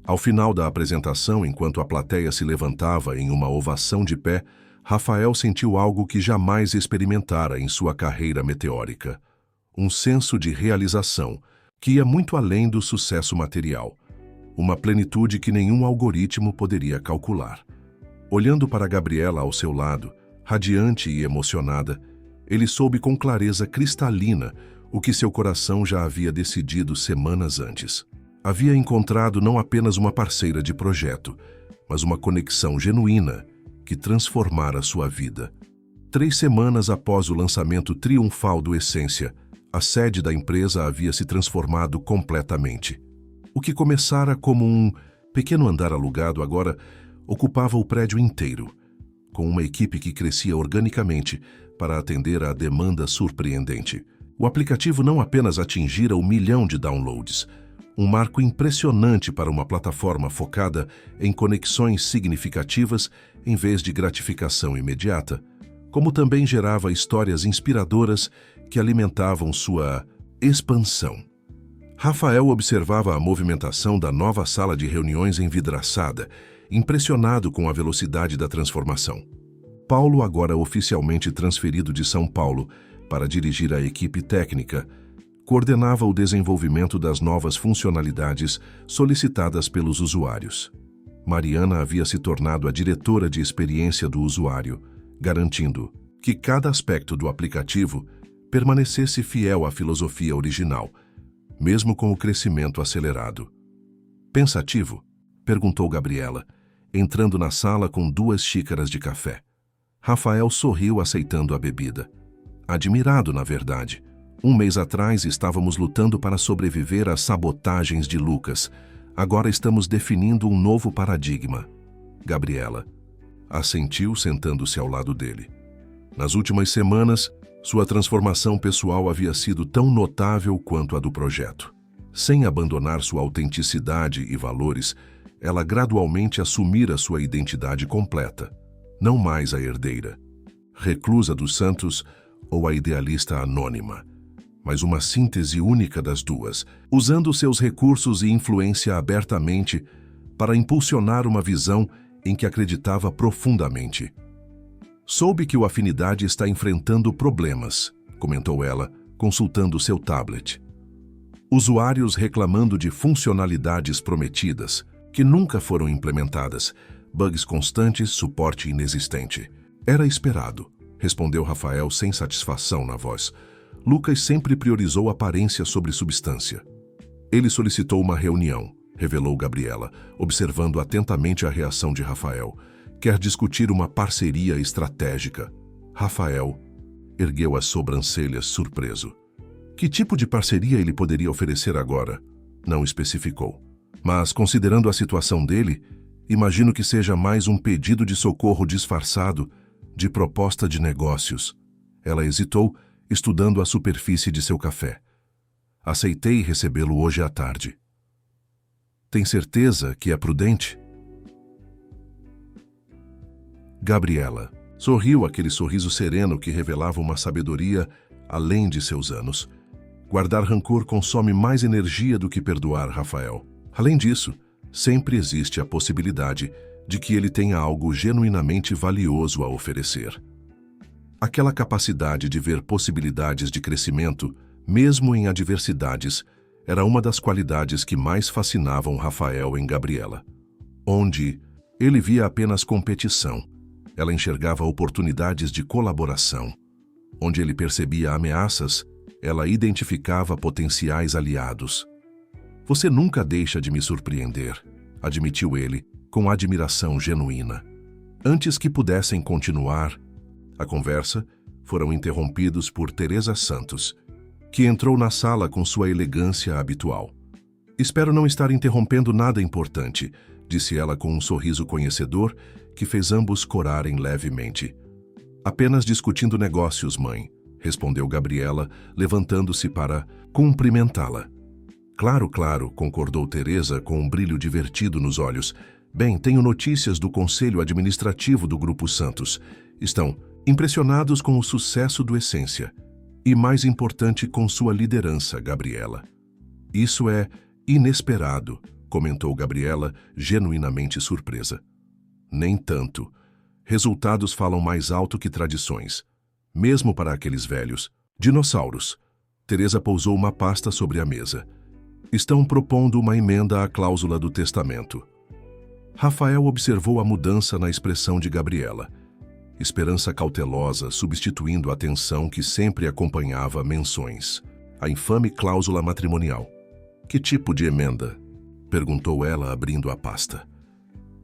Ao final da apresentação, enquanto a plateia se levantava em uma ovação de pé, Rafael sentiu algo que jamais experimentara em sua carreira meteórica. Um senso de realização que ia muito além do sucesso material. Uma plenitude que nenhum algoritmo poderia calcular. Olhando para Gabriela ao seu lado, radiante e emocionada, ele soube com clareza cristalina o que seu coração já havia decidido semanas antes. Havia encontrado não apenas uma parceira de projeto, mas uma conexão genuína que transformara sua vida. 3 semanas após o lançamento triunfal do Essência, a sede da empresa havia se transformado completamente. O que começara como um pequeno andar alugado agora ocupava o prédio inteiro, com uma equipe que crescia organicamente para atender à demanda surpreendente. O aplicativo não apenas atingira 1 milhão de downloads, um marco impressionante para uma plataforma focada em conexões significativas em vez de gratificação imediata, como também gerava histórias inspiradoras que alimentavam sua expansão. Rafael observava a movimentação da nova sala de reuniões envidraçada, impressionado com a velocidade da transformação. Paulo, agora oficialmente transferido de São Paulo para dirigir a equipe técnica, coordenava o desenvolvimento das novas funcionalidades solicitadas pelos usuários. Mariana havia se tornado a diretora de experiência do usuário, garantindo que cada aspecto do aplicativo permanecesse fiel à filosofia original, mesmo com o crescimento acelerado. Pensativo? Perguntou Gabriela, entrando na sala com 2 xícaras de café. Rafael sorriu aceitando a bebida. Admirado, na verdade. 1 mês atrás estávamos lutando para sobreviver às sabotagens de Lucas. Agora estamos definindo um novo paradigma. Gabriela assentiu, sentando-se ao lado dele. Nas últimas semanas, sua transformação pessoal havia sido tão notável quanto a do projeto. Sem abandonar sua autenticidade e valores, ela gradualmente assumira sua identidade completa, não mais a herdeira, reclusa dos Santos ou a idealista anônima, mas uma síntese única das duas, usando seus recursos e influência abertamente para impulsionar uma visão em que acreditava profundamente. Soube que o Afinidade está enfrentando problemas, comentou ela, consultando seu tablet. Usuários reclamando de funcionalidades prometidas, que nunca foram implementadas, bugs constantes, suporte inexistente. Era esperado, respondeu Rafael sem satisfação na voz. Lucas sempre priorizou aparência sobre substância. Ele solicitou uma reunião, revelou Gabriela, observando atentamente a reação de Rafael. Quer discutir uma parceria estratégica. Rafael ergueu as sobrancelhas surpreso. Que tipo de parceria ele poderia oferecer agora? Não especificou. Mas, considerando a situação dele, imagino que seja mais um pedido de socorro disfarçado de proposta de negócios. Ela hesitou, estudando a superfície de seu café. Aceitei recebê-lo hoje à tarde. Tem certeza que é prudente? Gabriela sorriu, aquele sorriso sereno que revelava uma sabedoria além de seus anos. Guardar rancor consome mais energia do que perdoar, Rafael. Além disso, sempre existe a possibilidade de que ele tenha algo genuinamente valioso a oferecer. Aquela capacidade de ver possibilidades de crescimento, mesmo em adversidades, era uma das qualidades que mais fascinavam Rafael em Gabriela. Onde ele via apenas competição, ela enxergava oportunidades de colaboração. Onde ele percebia ameaças, ela identificava potenciais aliados. Você nunca deixa de me surpreender, admitiu ele, com admiração genuína. Antes que pudessem continuar a conversa, foram interrompidos por Teresa Santos, que entrou na sala com sua elegância habitual. Espero não estar interrompendo nada importante, disse ela com um sorriso conhecedor que fez ambos corarem levemente. Apenas discutindo negócios, mãe, respondeu Gabriela, levantando-se para cumprimentá-la. Claro, claro, concordou Teresa com um brilho divertido nos olhos. Bem, tenho notícias do Conselho Administrativo do Grupo Santos. Estão impressionados com o sucesso do Essência. E mais importante, com sua liderança, Gabriela. Isso é inesperado, comentou Gabriela, genuinamente surpresa. Nem tanto. Resultados falam mais alto que tradições. Mesmo para aqueles velhos. Dinossauros. Teresa pousou uma pasta sobre a mesa. Estão propondo uma emenda à cláusula do testamento. Rafael observou a mudança na expressão de Gabriela. Esperança cautelosa, substituindo a tensão que sempre acompanhava menções. A infame cláusula matrimonial. Que tipo de emenda? Perguntou ela, abrindo a pasta.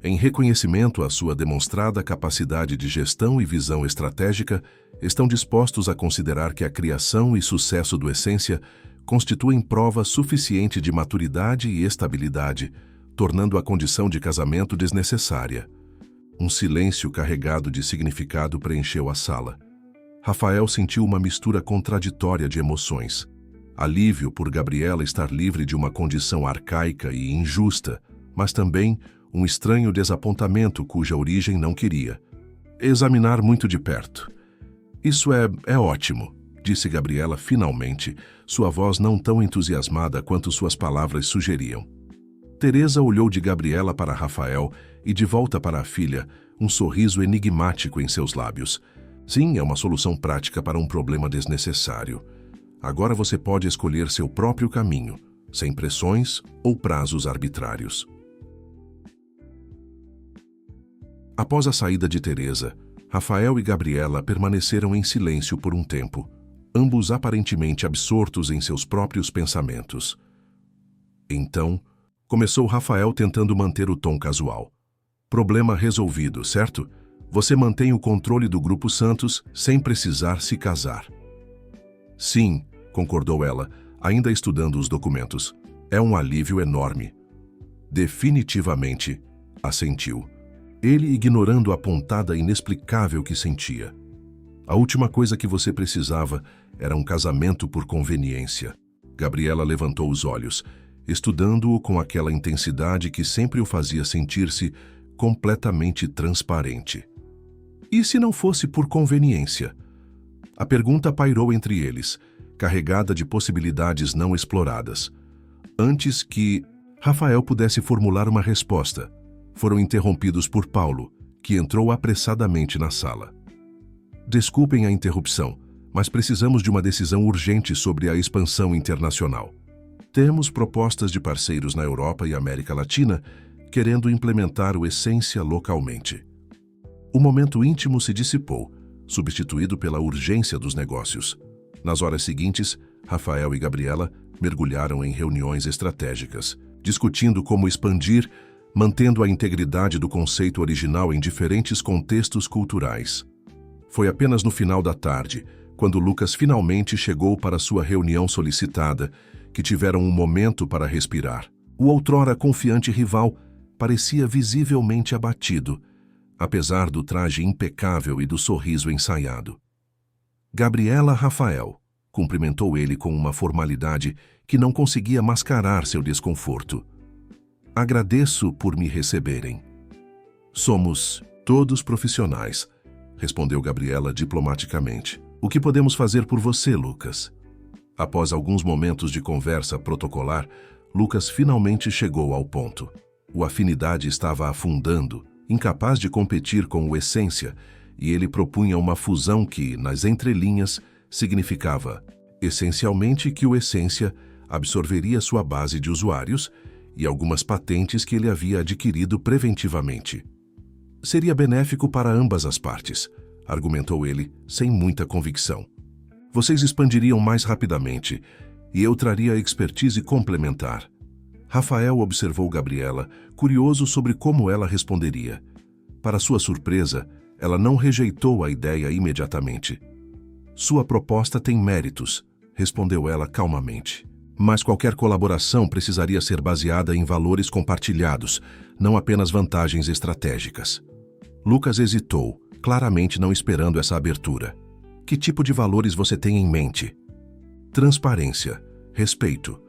Em reconhecimento à sua demonstrada capacidade de gestão e visão estratégica, estão dispostos a considerar que a criação e sucesso do Essência constituem prova suficiente de maturidade e estabilidade, tornando a condição de casamento desnecessária. Um silêncio carregado de significado preencheu a sala. Rafael sentiu uma mistura contraditória de emoções. Alívio por Gabriela estar livre de uma condição arcaica e injusta, mas também um estranho desapontamento cuja origem não queria. Examinar muito de perto. Isso é ótimo, disse Gabriela finalmente, sua voz não tão entusiasmada quanto suas palavras sugeriam. Teresa olhou de Gabriela para Rafael e de volta para a filha, um sorriso enigmático em seus lábios. Sim, é uma solução prática para um problema desnecessário. Agora você pode escolher seu próprio caminho, sem pressões ou prazos arbitrários. Após a saída de Teresa, Rafael e Gabriela permaneceram em silêncio por um tempo, ambos aparentemente absortos em seus próprios pensamentos. Então, começou Rafael tentando manter o tom casual. Problema resolvido, certo? Você mantém o controle do Grupo Santos sem precisar se casar. Sim, concordou ela, ainda estudando os documentos. É um alívio enorme. Definitivamente, assentiu. Ele ignorando a pontada inexplicável que sentia. A última coisa que você precisava era um casamento por conveniência. Gabriela levantou os olhos, estudando-o com aquela intensidade que sempre o fazia sentir-se completamente transparente. E se não fosse por conveniência? A pergunta pairou entre eles. carregada de possibilidades não exploradas. Antes que Rafael pudesse formular uma resposta, foram interrompidos por Paulo, que entrou apressadamente na sala. Desculpem a interrupção, mas precisamos de uma decisão urgente sobre a expansão internacional. Temos propostas de parceiros na Europa e América Latina querendo implementar o Essência localmente. O momento íntimo se dissipou, substituído pela urgência dos negócios. Nas horas seguintes, Rafael e Gabriela mergulharam em reuniões estratégicas, discutindo como expandir, mantendo a integridade do conceito original em diferentes contextos culturais. Foi apenas no final da tarde, quando Lucas finalmente chegou para sua reunião solicitada, que tiveram um momento para respirar. O outrora confiante rival parecia visivelmente abatido, apesar do traje impecável e do sorriso ensaiado. Gabriela Rafael cumprimentou ele com uma formalidade que não conseguia mascarar seu desconforto. Agradeço por me receberem. Somos todos profissionais, respondeu Gabriela diplomaticamente. O que podemos fazer por você, Lucas? Após alguns momentos de conversa protocolar, Lucas finalmente chegou ao ponto. O Afinidade estava afundando, incapaz de competir com o Essência, e ele propunha uma fusão que, nas entrelinhas, significava, essencialmente, que o Essência absorveria sua base de usuários e algumas patentes que ele havia adquirido preventivamente. Seria benéfico para ambas as partes, argumentou ele, sem muita convicção. Vocês expandiriam mais rapidamente e eu traria a expertise complementar. Rafael observou Gabriela, curioso sobre como ela responderia. Para sua surpresa, ela não rejeitou a ideia imediatamente. Sua proposta tem méritos, respondeu ela calmamente. Mas qualquer colaboração precisaria ser baseada em valores compartilhados, não apenas vantagens estratégicas. Lucas hesitou, claramente não esperando essa abertura. Que tipo de valores você tem em mente? Transparência, respeito,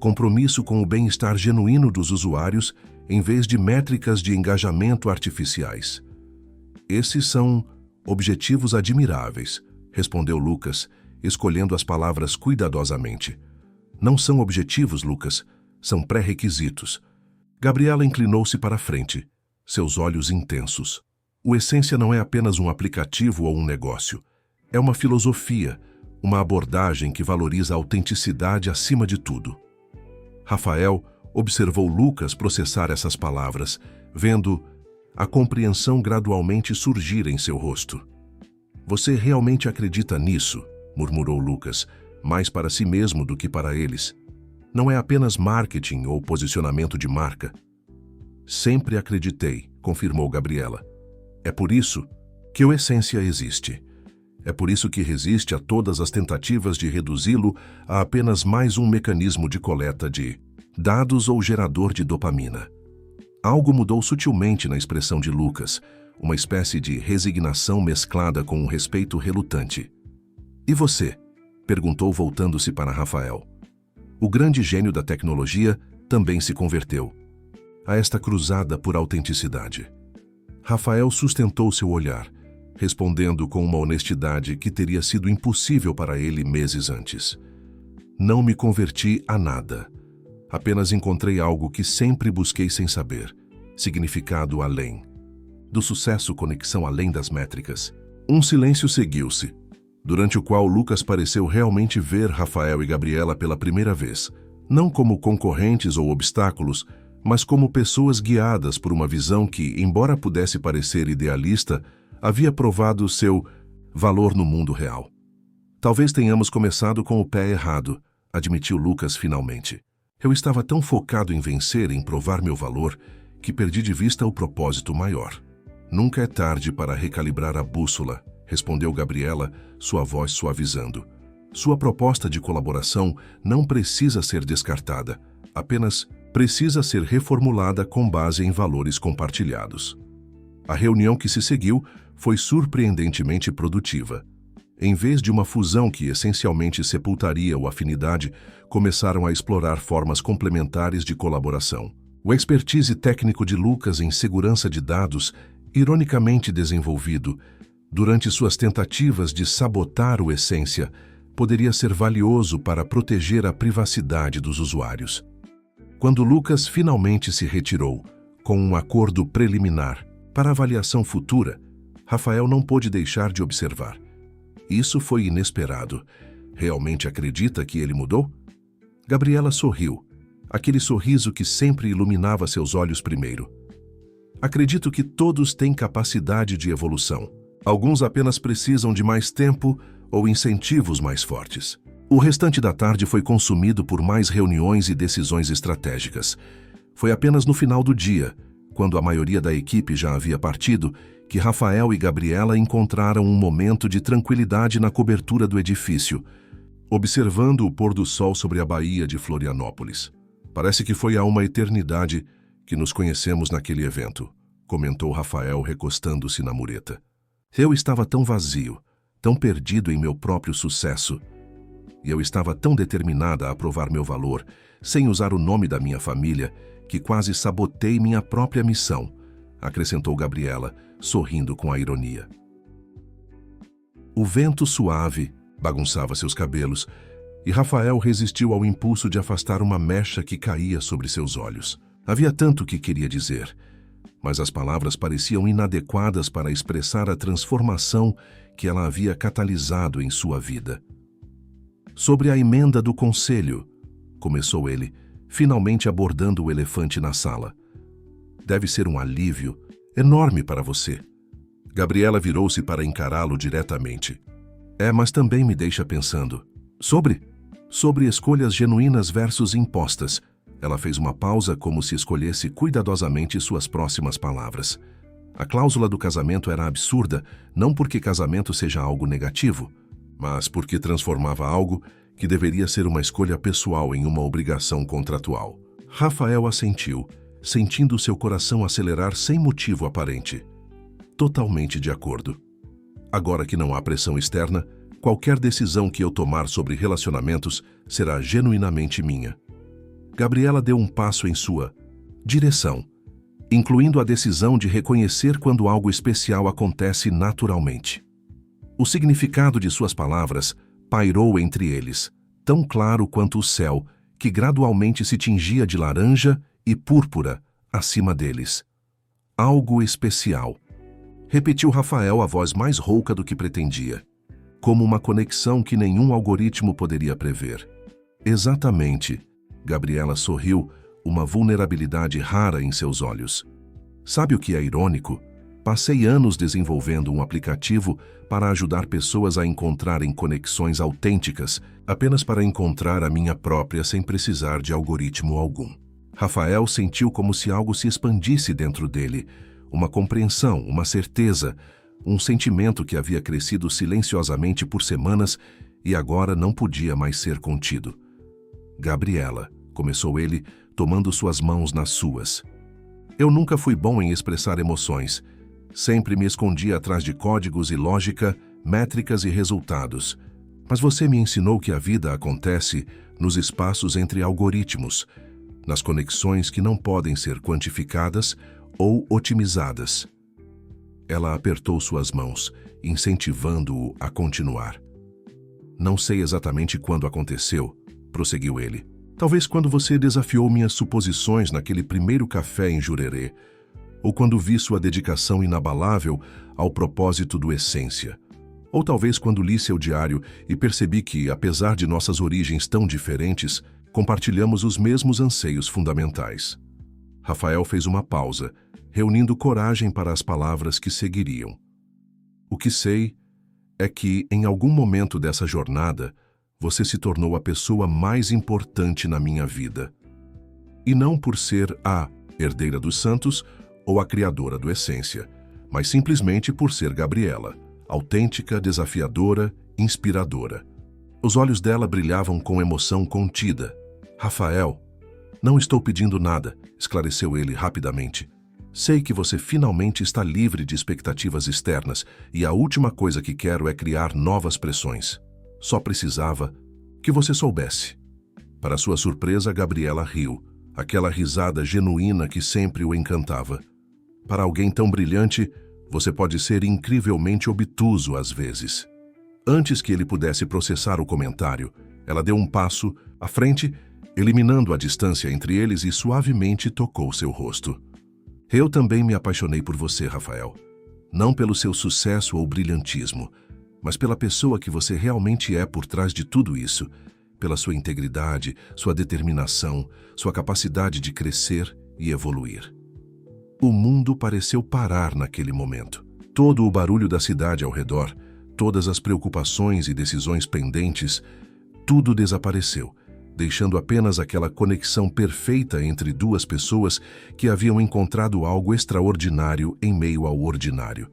compromisso com o bem-estar genuíno dos usuários em vez de métricas de engajamento artificiais. Esses são objetivos admiráveis, respondeu Lucas, escolhendo as palavras cuidadosamente. Não são objetivos, Lucas, são pré-requisitos. Gabriela inclinou-se para a frente, seus olhos intensos. O Essência não é apenas um aplicativo ou um negócio. É uma filosofia, uma abordagem que valoriza a autenticidade acima de tudo. Rafael observou Lucas processar essas palavras, vendo a compreensão gradualmente surgir em seu rosto. Você realmente acredita nisso? Murmurou Lucas, mais para si mesmo do que para eles. Não é apenas marketing ou posicionamento de marca. Sempre acreditei, confirmou Gabriela. É por isso que o Essência existe. É por isso que resiste a todas as tentativas de reduzi-lo a apenas mais um mecanismo de coleta de dados ou gerador de dopamina. Algo mudou sutilmente na expressão de Lucas, uma espécie de resignação mesclada com um respeito relutante. E você? Perguntou voltando-se para Rafael. O grande gênio da tecnologia também se converteu a esta cruzada por autenticidade. Rafael sustentou seu olhar, respondendo com uma honestidade que teria sido impossível para ele meses antes. Não me converti a nada. Apenas encontrei algo que sempre busquei sem saber, significado além. Do sucesso, conexão além das métricas. Um silêncio seguiu-se, durante o qual Lucas pareceu realmente ver Rafael e Gabriela pela primeira vez, não como concorrentes ou obstáculos, mas como pessoas guiadas por uma visão que, embora pudesse parecer idealista, havia provado seu valor no mundo real. Talvez tenhamos começado com o pé errado, admitiu Lucas finalmente. Eu estava tão focado em vencer, em provar meu valor, que perdi de vista o propósito maior. Nunca é tarde para recalibrar a bússola, respondeu Gabriela, sua voz suavizando. Sua proposta de colaboração não precisa ser descartada, apenas precisa ser reformulada com base em valores compartilhados. A reunião que se seguiu foi surpreendentemente produtiva. Em vez de uma fusão que essencialmente sepultaria o Afinidade, começaram a explorar formas complementares de colaboração. O expertise técnico de Lucas em segurança de dados, ironicamente desenvolvido durante suas tentativas de sabotar o Essência, poderia ser valioso para proteger a privacidade dos usuários. Quando Lucas finalmente se retirou, com um acordo preliminar para avaliação futura, Rafael não pôde deixar de observar. Isso foi inesperado. Realmente acredita que ele mudou? Gabriela sorriu, aquele sorriso que sempre iluminava seus olhos primeiro. Acredito que todos têm capacidade de evolução. Alguns apenas precisam de mais tempo ou incentivos mais fortes. O restante da tarde foi consumido por mais reuniões e decisões estratégicas. Foi apenas no final do dia, quando a maioria da equipe já havia partido, que Rafael e Gabriela encontraram um momento de tranquilidade na cobertura do edifício, observando o pôr do sol sobre a Baía de Florianópolis. Parece que foi há uma eternidade que nos conhecemos naquele evento, comentou Rafael recostando-se na mureta. Eu estava tão vazio, tão perdido em meu próprio sucesso. E eu estava tão determinada a provar meu valor, sem usar o nome da minha família, que quase sabotei minha própria missão, acrescentou Gabriela, sorrindo com a ironia. O vento suave bagunçava seus cabelos, e Rafael resistiu ao impulso de afastar uma mecha que caía sobre seus olhos. Havia tanto que queria dizer, mas as palavras pareciam inadequadas para expressar a transformação que ela havia catalisado em sua vida. Sobre a emenda do conselho, começou ele, finalmente abordando o elefante na sala. Deve ser um alívio enorme para você. Gabriela virou-se para encará-lo diretamente. Mas também me deixa pensando. Sobre escolhas genuínas versus impostas. Ela fez uma pausa como se escolhesse cuidadosamente suas próximas palavras. A cláusula do casamento era absurda, não porque casamento seja algo negativo, mas porque transformava algo que deveria ser uma escolha pessoal em uma obrigação contratual. Rafael assentiu, sentindo seu coração acelerar sem motivo aparente. Totalmente de acordo. Agora que não há pressão externa, qualquer decisão que eu tomar sobre relacionamentos será genuinamente minha. Gabriela deu um passo em sua direção, incluindo a decisão de reconhecer quando algo especial acontece naturalmente. O significado de suas palavras pairou entre eles, tão claro quanto o céu, que gradualmente se tingia de laranja e púrpura acima deles. Algo especial. Repetiu Rafael a voz mais rouca do que pretendia, como uma conexão que nenhum algoritmo poderia prever. Exatamente. Gabriela sorriu, uma vulnerabilidade rara em seus olhos. Sabe o que é irônico? Passei anos desenvolvendo um aplicativo para ajudar pessoas a encontrarem conexões autênticas, apenas para encontrar a minha própria sem precisar de algoritmo algum. Rafael sentiu como se algo se expandisse dentro dele, uma compreensão, uma certeza, um sentimento que havia crescido silenciosamente por semanas e agora não podia mais ser contido. Gabriela, começou ele, tomando suas mãos nas suas. Eu nunca fui bom em expressar emoções. Sempre me escondi atrás de códigos e lógica, métricas e resultados. Mas você me ensinou que a vida acontece nos espaços entre algoritmos, nas conexões que não podem ser quantificadas ou otimizadas. Ela apertou suas mãos, incentivando-o a continuar. Não sei exatamente quando aconteceu, prosseguiu ele. Talvez quando você desafiou minhas suposições naquele primeiro café em Jurerê, ou quando vi sua dedicação inabalável ao propósito do Essência. Ou talvez quando li seu diário e percebi que, apesar de nossas origens tão diferentes, compartilhamos os mesmos anseios fundamentais. Rafael fez uma pausa, reunindo coragem para as palavras que seguiriam. O que sei é que, em algum momento dessa jornada, você se tornou a pessoa mais importante na minha vida. E não por ser a herdeira dos santos ou a criadora do Essência, mas simplesmente por ser Gabriela, autêntica, desafiadora, inspiradora. Os olhos dela brilhavam com emoção contida. Rafael, não estou pedindo nada, esclareceu ele rapidamente. Sei que você finalmente está livre de expectativas externas e a última coisa que quero é criar novas pressões. Só precisava que você soubesse. Para sua surpresa, Gabriela riu, aquela risada genuína que sempre o encantava. Para alguém tão brilhante, você pode ser incrivelmente obtuso às vezes. Antes que ele pudesse processar o comentário, ela deu um passo à frente, eliminando a distância entre eles e suavemente tocou seu rosto. Eu também me apaixonei por você, Rafael. Não pelo seu sucesso ou brilhantismo, mas pela pessoa que você realmente é por trás de tudo isso, pela sua integridade, sua determinação, sua capacidade de crescer e evoluir. O mundo pareceu parar naquele momento. Todo o barulho da cidade ao redor, todas as preocupações e decisões pendentes, tudo desapareceu, deixando apenas aquela conexão perfeita entre duas pessoas que haviam encontrado algo extraordinário em meio ao ordinário.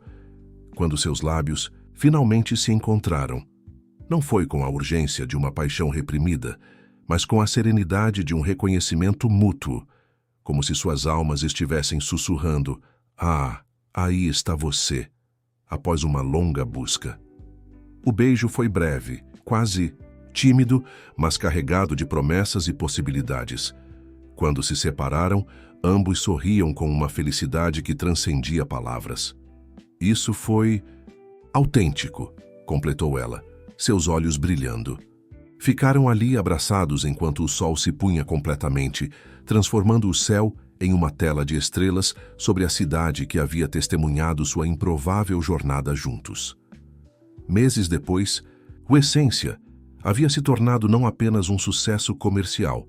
Quando seus lábios finalmente se encontraram, não foi com a urgência de uma paixão reprimida, mas com a serenidade de um reconhecimento mútuo, como se suas almas estivessem sussurrando: "Ah, aí está você", após uma longa busca. O beijo foi breve, quase tímido, mas carregado de promessas e possibilidades. Quando se separaram, ambos sorriam com uma felicidade que transcendia palavras. Isso foi autêntico, completou ela, seus olhos brilhando. Ficaram ali abraçados enquanto o sol se punha completamente, transformando o céu em uma tela de estrelas sobre a cidade que havia testemunhado sua improvável jornada juntos. Meses depois, o Essência havia se tornado não apenas um sucesso comercial,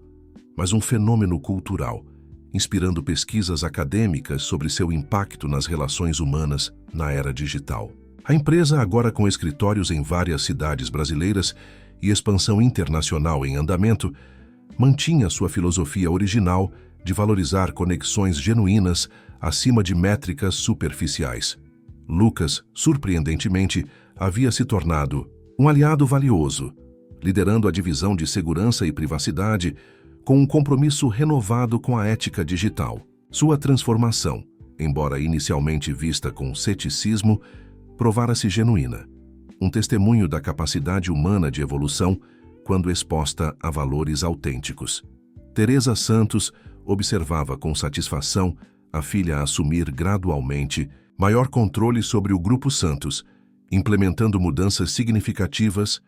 mas um fenômeno cultural, inspirando pesquisas acadêmicas sobre seu impacto nas relações humanas na era digital. A empresa, agora com escritórios em várias cidades brasileiras e expansão internacional em andamento, mantinha sua filosofia original de valorizar conexões genuínas acima de métricas superficiais. Lucas, surpreendentemente, havia se tornado um aliado valioso, liderando a divisão de segurança e privacidade com um compromisso renovado com a ética digital. Sua transformação, embora inicialmente vista com ceticismo, provara-se genuína, um testemunho da capacidade humana de evolução quando exposta a valores autênticos. Teresa Santos observava com satisfação a filha assumir gradualmente maior controle sobre o Grupo Santos, implementando mudanças significativas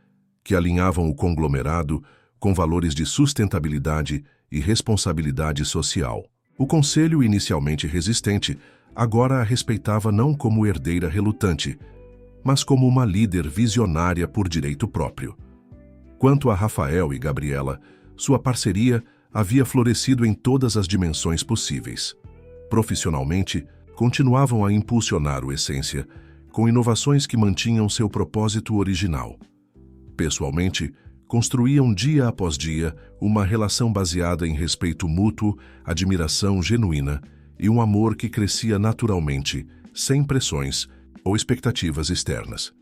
que alinhavam o conglomerado com valores de sustentabilidade e responsabilidade social. O conselho, inicialmente resistente, agora a respeitava não como herdeira relutante, mas como uma líder visionária por direito próprio. Quanto a Rafael e Gabriela, sua parceria havia florescido em todas as dimensões possíveis. Profissionalmente, continuavam a impulsionar o Essência, com inovações que mantinham seu propósito original. Pessoalmente, construíam dia após dia uma relação baseada em respeito mútuo, admiração genuína e um amor que crescia naturalmente, sem pressões ou expectativas externas.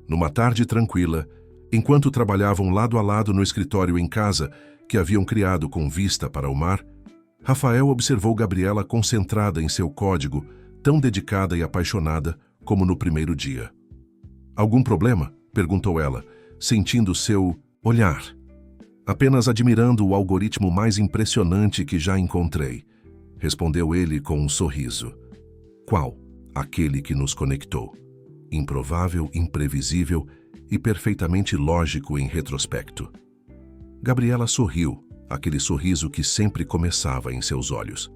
Numa tarde tranquila, enquanto trabalhavam lado a lado no escritório em casa que haviam criado com vista para o mar, Rafael observou Gabriela concentrada em seu código, tão dedicada e apaixonada como no primeiro dia. "Algum problema?" perguntou ela, sentindo seu olhar. "Apenas admirando o algoritmo mais impressionante que já encontrei", respondeu ele com um sorriso. "Qual?" "Aquele que nos conectou. Improvável, imprevisível e perfeitamente lógico em retrospecto." Gabriela sorriu, aquele sorriso que sempre começava em seus olhos.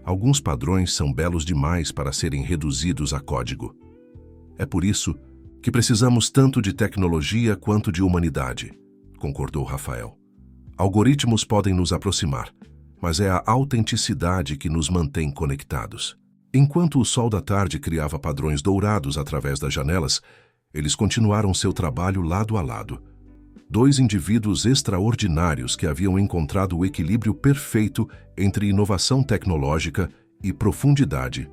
"Alguns padrões são belos demais para serem reduzidos a código. É por isso que precisamos tanto de tecnologia quanto de humanidade", concordou Rafael. "Algoritmos podem nos aproximar, mas é a autenticidade que nos mantém conectados." Enquanto o sol da tarde criava padrões dourados através das janelas, eles continuaram seu trabalho lado a lado. Dois indivíduos extraordinários que haviam encontrado o equilíbrio perfeito entre inovação tecnológica e profundidade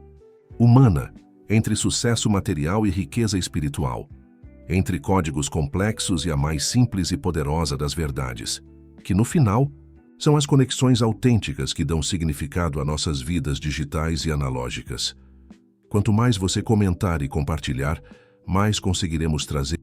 humana, entre sucesso material e riqueza espiritual, entre códigos complexos e a mais simples e poderosa das verdades, que no final são as conexões autênticas que dão significado a nossas vidas digitais e analógicas. Quanto mais você comentar e compartilhar, mais conseguiremos trazer